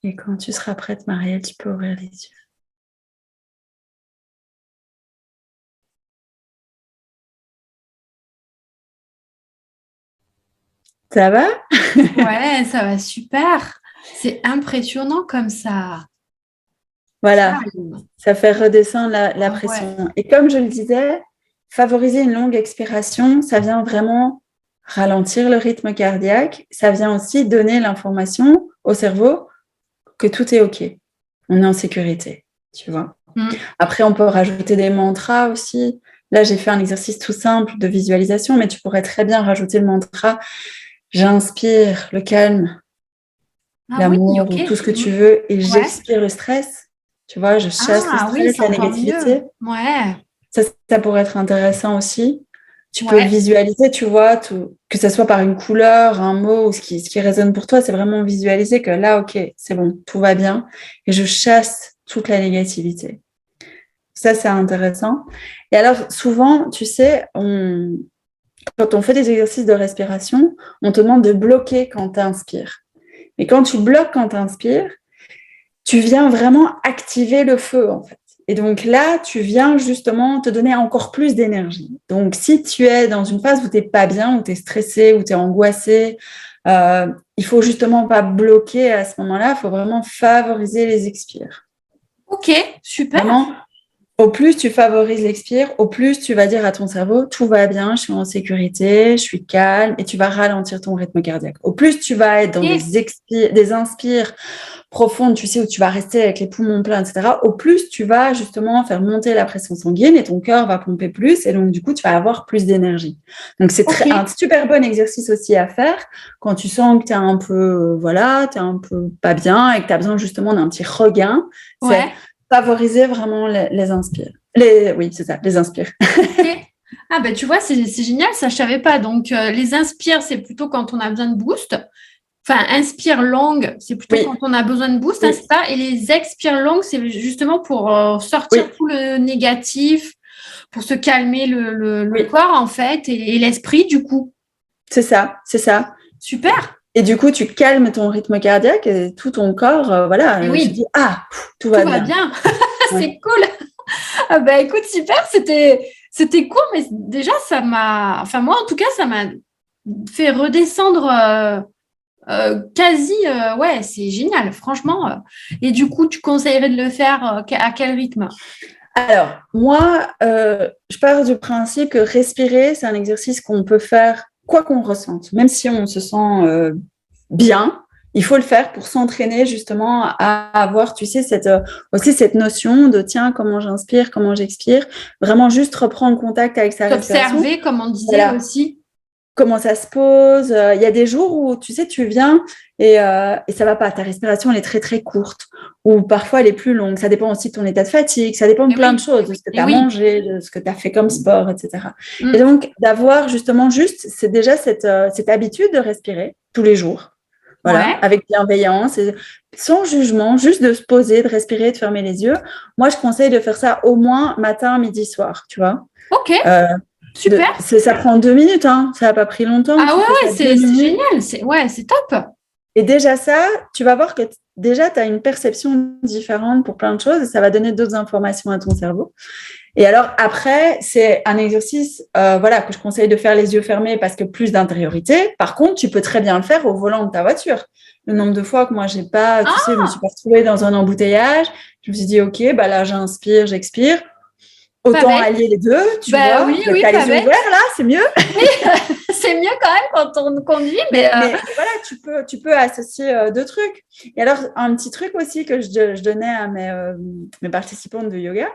Et quand tu seras prête, Marielle, tu peux ouvrir les yeux. Ça va? Ouais, ça va super. C'est impressionnant comme ça. Voilà, Calme. ça fait redescendre la Ah ouais. pression. Et comme je le disais, favoriser une longue expiration, ça vient vraiment ralentir le rythme cardiaque. Ça vient aussi donner l'information au cerveau que tout est OK. On est en sécurité, tu vois. Mm. Après, on peut rajouter des mantras aussi. Là, j'ai fait un exercice tout simple de visualisation, mais tu pourrais très bien rajouter le mantra j'inspire le calme, Ah oui, l'amour ok. ou tout ce que Mm. tu veux et Ouais. j'expire le stress. Tu vois, je chasse le Ah oui, stress, c'est la encore mieux. négativité. Ouais. Ça pourrait être intéressant aussi. Tu peux Ouais. visualiser, tu vois, que ce soit par une couleur, un mot ou ce qui résonne pour toi, c'est vraiment visualiser que là, OK, c'est bon, tout va bien et je chasse toute la négativité. Ça, c'est intéressant. Et alors, souvent, tu sais, quand on fait des exercices de respiration, on te demande de bloquer quand tu inspires. Mais quand tu bloques quand tu inspires, tu viens vraiment activer le feu, en fait. Et donc là, tu viens justement te donner encore plus d'énergie. Donc, si tu es dans une phase où tu n'es pas bien, où tu es stressé, où tu es angoissé, il faut justement pas bloquer à ce moment-là, il faut vraiment favoriser les expires. Ok, super. Vraiment, au plus tu favorises l'expire, au plus tu vas dire à ton cerveau, tout va bien, je suis en sécurité, je suis calme, et tu vas ralentir ton rythme cardiaque. Au plus tu vas être dans Ok. des inspires profondes, tu sais, où tu vas rester avec les poumons pleins, etc., au plus tu vas justement faire monter la pression sanguine et ton cœur va pomper plus, et donc du coup, tu vas avoir plus d'énergie. Donc c'est Ok. un super bon exercice aussi à faire quand tu sens que tu es un peu, voilà, tu es un peu pas bien et que tu as besoin justement d'un petit regain. C'est Ouais. favoriser vraiment les inspires. Oui, c'est ça, les inspires. Ok. Ah ben tu vois, c'est génial, ça je savais pas. Donc les inspires, c'est plutôt quand on a besoin de boost. Enfin, inspire longue, c'est plutôt Oui, quand on a besoin de boost, hein, oui, c'est ça. Et les expire longues, c'est justement pour oui, sortir tout le négatif, pour se calmer le oui, corps en fait et l'esprit du coup. c'est ça, c'est ça. Super. Et du coup, tu calmes ton rythme cardiaque et tout ton corps, Et tu dis, oui, ah, tout tout va va bien. bien. Ouais. C'est cool. Ah bah écoute, super, c'était cool, mais déjà ça m'a, enfin moi en tout cas ça m'a fait redescendre quasi, ouais, c'est génial, franchement. Et du coup, tu conseillerais de le faire à quel rythme? Alors, moi, je pars du principe que respirer, c'est un exercice qu'on peut faire quoi qu'on ressente. Même si on se sent bien, il faut le faire pour s'entraîner justement à avoir, tu sais, aussi cette notion de tiens, comment j'inspire, comment j'expire. Vraiment juste reprendre contact avec sa respiration. S'observer, comme on disait Voilà, aussi. comment ça se pose. Il y a des jours où, tu sais, tu viens et ça va pas. Ta respiration, elle est très, très courte. Ou parfois, elle est plus longue. Ça dépend aussi de ton état de fatigue. Ça dépend de Et plein de oui, choses, de ce que tu et as oui. mangé, de ce que tu as fait comme sport, etc. Et Mm. donc, d'avoir justement juste, c'est déjà cette habitude de respirer tous les jours. Voilà, Ouais, avec bienveillance, et sans jugement, juste de se poser, de respirer, de fermer les yeux. Moi, je conseille de faire ça au moins matin, midi, soir, tu vois. ok, Euh, super. ça prend 2 minutes, hein. Ça n'a pas pris longtemps. Ah Tu ouais, fais ouais, ça deux c'est minutes. génial. Ouais, c'est top. Et déjà ça, tu vas voir que déjà, tu as une perception différente pour plein de choses et ça va donner d'autres informations à ton cerveau. Et alors après, c'est un exercice voilà, que je conseille de faire les yeux fermés parce que plus d'intériorité. Par contre, tu peux très bien le faire au volant de ta voiture. Le nombre de fois que moi, j'ai pas, tu sais, je me suis Ah, pas retrouvée dans un embouteillage. Je me suis dit, OK, bah là, j'inspire, j'expire. pas Autant bête. allier les deux, tu Bah vois. oui, Tu oui, as pas les yeux ouverts bête. là, c'est mieux. Oui, c'est mieux quand même quand on conduit, mais Mais voilà, tu peux associer deux trucs. Et alors, un petit truc aussi que je donnais à mes participantes de yoga,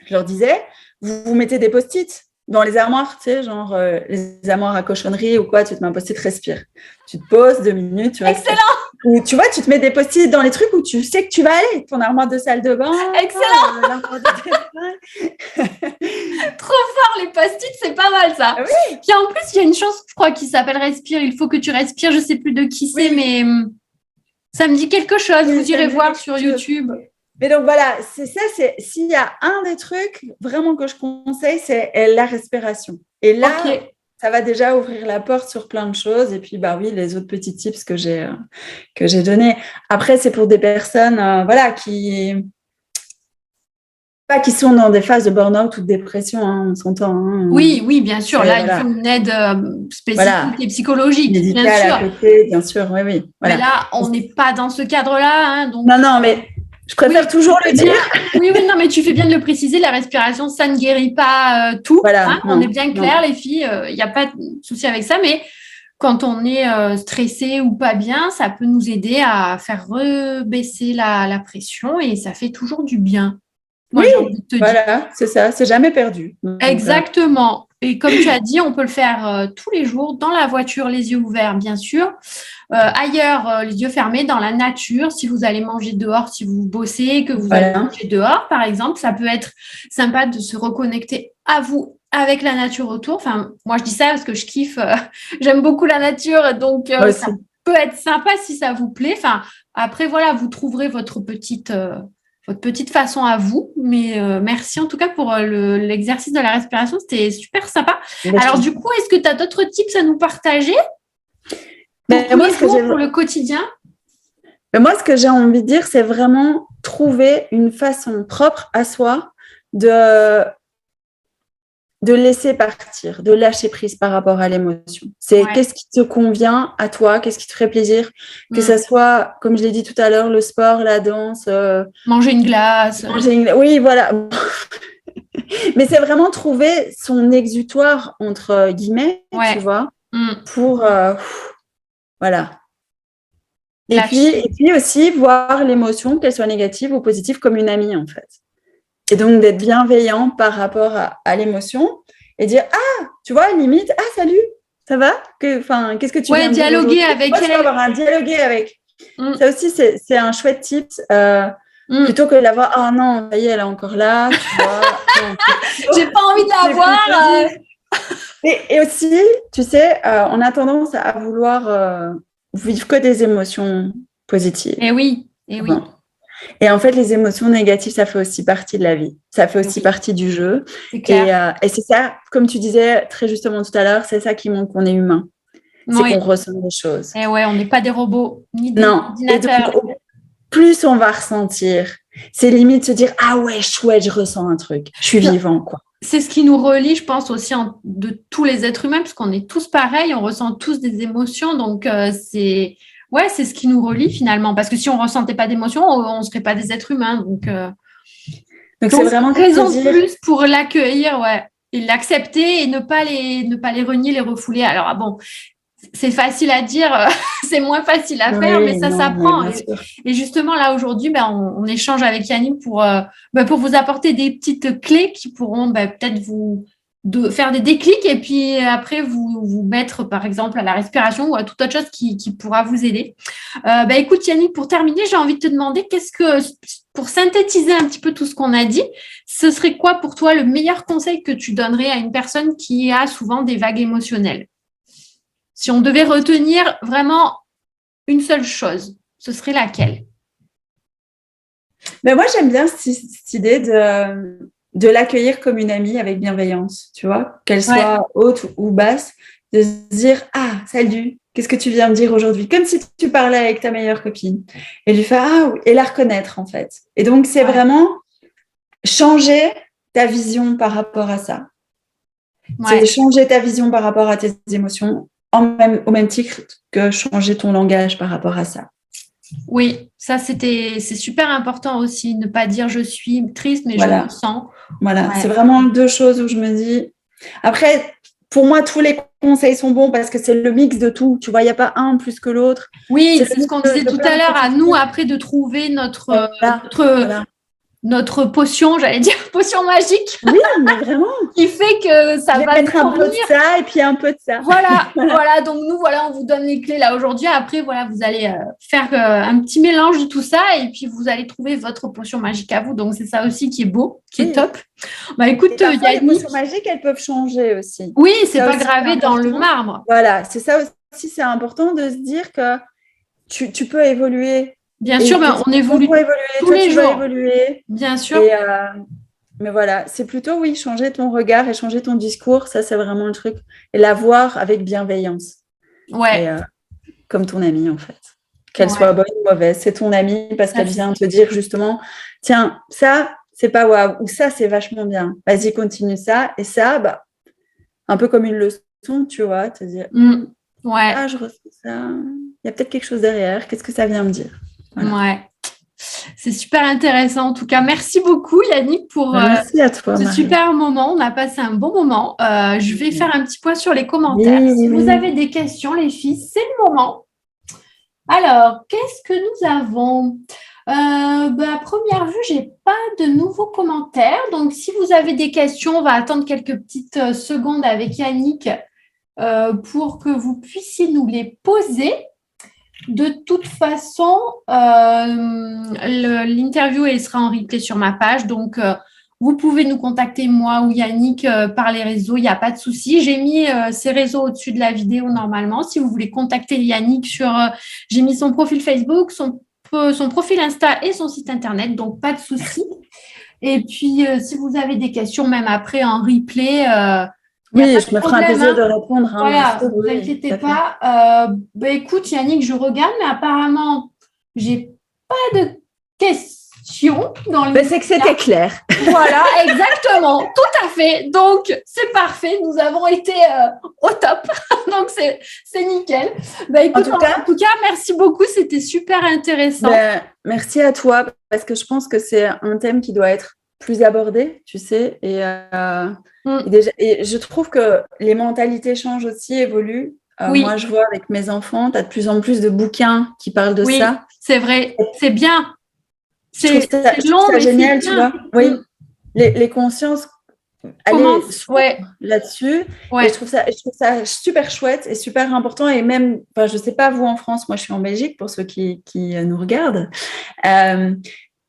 je leur disais, vous mettez des post-it dans les armoires, tu sais, genre les armoires à cochonnerie ou quoi, tu te mets un post-it, respire. Tu te poses 2 minutes, tu respires. excellent, Ou tu vois, tu te mets des post-it dans les trucs où tu sais que tu vas aller, ton armoire de salle de bain, excellent. l'armoire de téléphone. Trop fort, les post-it, c'est pas mal ça. Ah oui, Puis en plus, il y a une chanson, je crois, qui s'appelle Respire. Il faut que tu respires. Je sais plus de qui c'est, oui, mais ça me dit quelque chose. oui, Vous ça irez me dit voir quelque sur chose. YouTube. Mais donc voilà, c'est ça, c'est s'il y a un des trucs vraiment que je conseille, c'est la respiration. Et Ok. là, ça va déjà ouvrir la porte sur plein de choses. Et puis, bah oui, les autres petits tips que j'ai donnés. Après, c'est pour des personnes, voilà, Pas qu'ils sont dans des phases de burn-out ou de dépression, hein, on s'entend. Hein. Oui, bien sûr. Là, il faut une aide spécifique et psychologique, bien sûr. À côté, bien sûr, oui. Voilà. Mais là, on n'est pas dans ce cadre-là. Hein, donc... Non, mais je préfère toujours le dire. Oui, non, mais tu fais bien de le préciser. La respiration, ça ne guérit pas tout. Voilà, hein, on est bien clair, les filles. Il n'y a pas de souci avec ça. Mais quand on est stressé ou pas bien, ça peut nous aider à faire rebaisser la pression et ça fait toujours du bien. Moi, voilà, c'est ça, c'est jamais perdu. Donc, exactement. Et comme tu as dit, on peut le faire tous les jours, dans la voiture, les yeux ouverts, bien sûr. Ailleurs, les yeux fermés, dans la nature. Si vous allez manger dehors, si vous bossez, que vous allez manger dehors, par exemple, ça peut être sympa de se reconnecter à vous, avec la nature autour. Enfin, moi, je dis ça parce que je kiffe. J'aime beaucoup la nature, donc ça peut être sympa si ça vous plaît. Enfin, après, voilà, vous trouverez votre petite façon à vous. Mais merci en tout cas pour l'exercice de la respiration. C'était super sympa. Alors, du coup, est-ce que tu as d'autres tips à nous partager pour le quotidien? Mais moi, ce que j'ai envie de dire, c'est vraiment trouver une façon propre à soi de laisser partir, de lâcher prise par rapport à l'émotion. C'est qu'est-ce qui te convient à toi, qu'est-ce qui te ferait plaisir, que ça soit, comme je l'ai dit tout à l'heure, le sport, la danse. Manger une glace. Oui, voilà. Mais c'est vraiment trouver son exutoire, entre guillemets, tu vois, pour... voilà. Et puis aussi voir l'émotion, qu'elle soit négative ou positive, comme une amie, en fait. Et donc, d'être bienveillant par rapport à l'émotion et dire, tu vois, limite, salut, ça va? Qu'est-ce que tu viens de dire dialoguer avec elle. Avoir un dialoguer avec. Ça aussi, c'est un chouette tip. Plutôt que de la voir, non, ça y est, elle est encore là, tu vois. J'ai pas envie de la voir. Et aussi, tu sais, on a tendance à vouloir vivre que des émotions positives. Et oui. Et en fait, les émotions négatives, ça fait aussi partie de la vie. Ça fait aussi partie du jeu. C'est clair. Et c'est ça, comme tu disais très justement tout à l'heure, c'est ça qui montre qu'on est humain. C'est qu'on ressent des choses. Et on n'est pas des robots, ni des ordinateurs. Donc, plus on va ressentir, c'est limite se dire, chouette, je ressens un truc. Je suis vivant, quoi. C'est ce qui nous relie, je pense, aussi de tous les êtres humains, parce qu'on est tous pareils, on ressent tous des émotions. Donc, c'est ce qui nous relie finalement. Parce que si on ne ressentait pas d'émotions, on ne serait pas des êtres humains. Donc c'est vraiment raison de plus pour l'accueillir, et l'accepter et ne pas les renier, les refouler. Alors, bon, c'est facile à dire, c'est moins facile à faire, mais ça s'apprend. Et justement, là, aujourd'hui, on échange avec Yannick pour vous apporter des petites clés qui pourront peut-être vous faire des déclics et puis après vous mettre, par exemple, à la respiration ou à toute autre chose qui pourra vous aider. Écoute, Yannick, pour terminer, j'ai envie de te demander pour synthétiser un petit peu tout ce qu'on a dit, ce serait quoi pour toi le meilleur conseil que tu donnerais à une personne qui a souvent des vagues émotionnelles? Si on devait retenir vraiment une seule chose, ce serait laquelle? Mais moi, j'aime bien cette idée de l'accueillir comme une amie avec bienveillance, tu vois, qu'elle soit haute ou basse, de se dire « salut, qu'est-ce que tu viens me dire aujourd'hui ?» Comme si tu parlais avec ta meilleure copine. Et lui faire « et la reconnaître, en fait. » Et donc, c'est vraiment changer ta vision par rapport à ça. C'est changer ta vision par rapport à tes émotions, au même titre que changer ton langage par rapport à ça. Oui, ça c'est super important aussi, ne pas dire je suis triste, mais je le sens. Voilà, c'est vraiment deux choses où je me dis. Après, pour moi, tous les conseils sont bons parce que c'est le mix de tout. Tu vois, il n'y a pas un plus que l'autre. Oui, c'est ce qu'on disait tout à l'heure, à nous après de trouver notre potion, j'allais dire potion magique. Oui, mais vraiment. Qui fait que ça va mettre un peu de ça et puis un peu de ça. Voilà. Donc nous, on vous donne les clés là aujourd'hui. Après, vous allez faire un petit mélange de tout ça et puis vous allez trouver votre potion magique à vous. Donc c'est ça aussi qui est beau, qui est top. Écoute, les potions magiques, elles peuvent changer aussi. Oui, c'est pas gravé dans le marbre. Voilà, c'est ça aussi, c'est important de se dire que tu peux évoluer. Bien sûr, on évolue tous les jours. Bien sûr. Mais voilà, c'est plutôt, changer ton regard et changer ton discours. Ça, c'est vraiment le truc. Et l'avoir avec bienveillance. Ouais. Comme ton amie, en fait. Qu'elle soit bonne ou mauvaise. C'est ton amie parce qu'elle vient te dire justement, tiens, ça, c'est pas waouh, ou ça, c'est vachement bien. Vas-y, continue ça. Et ça, bah, un peu comme une leçon, tu vois, te dire, Ouais. ah, je ressens ça. Il y a peut-être quelque chose derrière. Qu'est-ce que ça vient me dire? Voilà. Ouais. C'est super intéressant. En tout cas, merci beaucoup, Yannick, pour Merci à toi, ce Marie. super moment. On a passé un bon moment. Je vais faire un petit point sur les commentaires. Oui, Si oui. vous avez des questions, les filles, c'est le moment. Alors, qu'est-ce que nous avons? À première vue, j'ai pas de nouveaux commentaires. Donc, si vous avez des questions, on va attendre quelques petites secondes avec Yannick pour que vous puissiez nous les poser. De toute façon, l'interview elle sera en replay sur ma page. Donc, vous pouvez nous contacter, moi ou Yannick, par les réseaux. Il n'y a pas de souci. J'ai mis ces réseaux au-dessus de la vidéo normalement. Si vous voulez contacter Yannick j'ai mis son profil Facebook, son profil Insta et son site Internet. Donc, pas de souci. Et puis, si vous avez des questions, même après en replay, oui, je me ferai un plaisir de répondre. Voilà, ne vous inquiétez pas. Écoute, Yannick, je regarde, mais apparemment, j'ai pas de questions dans le. C'est que c'était clair. Voilà, exactement, tout à fait. Donc, c'est parfait. Nous avons été au top. Donc, c'est nickel. Écoute, en tout cas, merci beaucoup. C'était super intéressant. Merci à toi, parce que je pense que c'est un thème qui doit être plus abordé, tu sais, et je trouve que les mentalités changent aussi, évoluent. Oui. Moi, je vois avec mes enfants, tu as de plus en plus de bouquins qui parlent de ça. Oui, c'est vrai, c'est bien. Je trouve ça génial, tu vois. Oui, les consciences aller là-dessus. Ouais. Et je trouve ça super chouette et super important. Et même, je ne sais pas, vous en France, moi je suis en Belgique pour ceux qui nous regardent.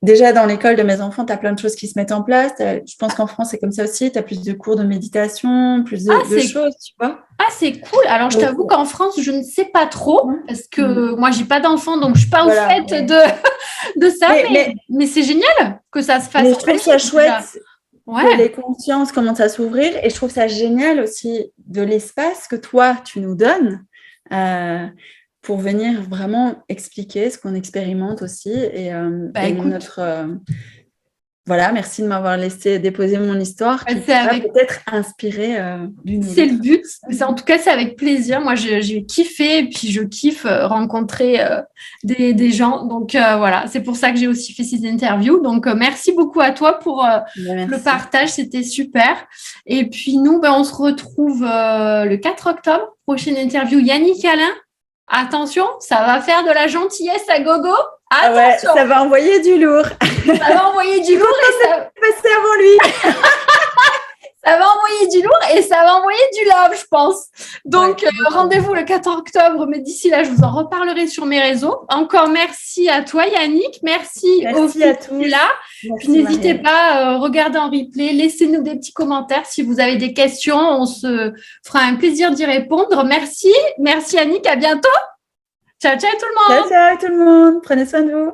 Déjà, dans l'école de mes enfants, tu as plein de choses qui se mettent en place. Je pense qu'en France, c'est comme ça aussi. Tu as plus de cours de méditation, plus de choses, tu vois. Ah, c'est cool. Alors, je t'avoue qu'en France, je ne sais pas trop parce que moi, je n'ai pas d'enfant, donc je ne suis pas au fait de ça. Mais c'est génial que ça se fasse. Mais je trouve ça chouette que les consciences commencent à s'ouvrir. Et je trouve ça génial aussi de l'espace que toi, tu nous donnes. Pour venir vraiment expliquer ce qu'on expérimente aussi. Et voilà, merci de m'avoir laissé déposer mon histoire qui va peut-être inspirer d'une autre. C'est le but. En tout cas, c'est avec plaisir. Moi, j'ai kiffé et puis je kiffe rencontrer des gens. Donc, voilà, c'est pour ça que j'ai aussi fait ces interviews. Donc, merci beaucoup à toi pour le partage. C'était super. Et puis, nous, on se retrouve le 4 octobre. Prochaine interview, Yannick Alain. Attention, ça va faire de la gentillesse à gogo. Attention. Ça va envoyer du lourd. Ça va envoyer du lourd et ça va passer avant lui. Ça va envoyer du lourd et ça va envoyer du love, je pense. Donc, rendez-vous le 4 octobre. Mais d'ici là, je vous en reparlerai sur mes réseaux. Encore merci à toi, Yannick. Merci aux filles à tous. Puis n'hésitez pas, regardez en replay. Laissez-nous des petits commentaires si vous avez des questions. On se fera un plaisir d'y répondre. Merci. Merci, Yannick. À bientôt. Ciao, ciao tout le monde. Ciao, ciao tout le monde. Prenez soin de vous.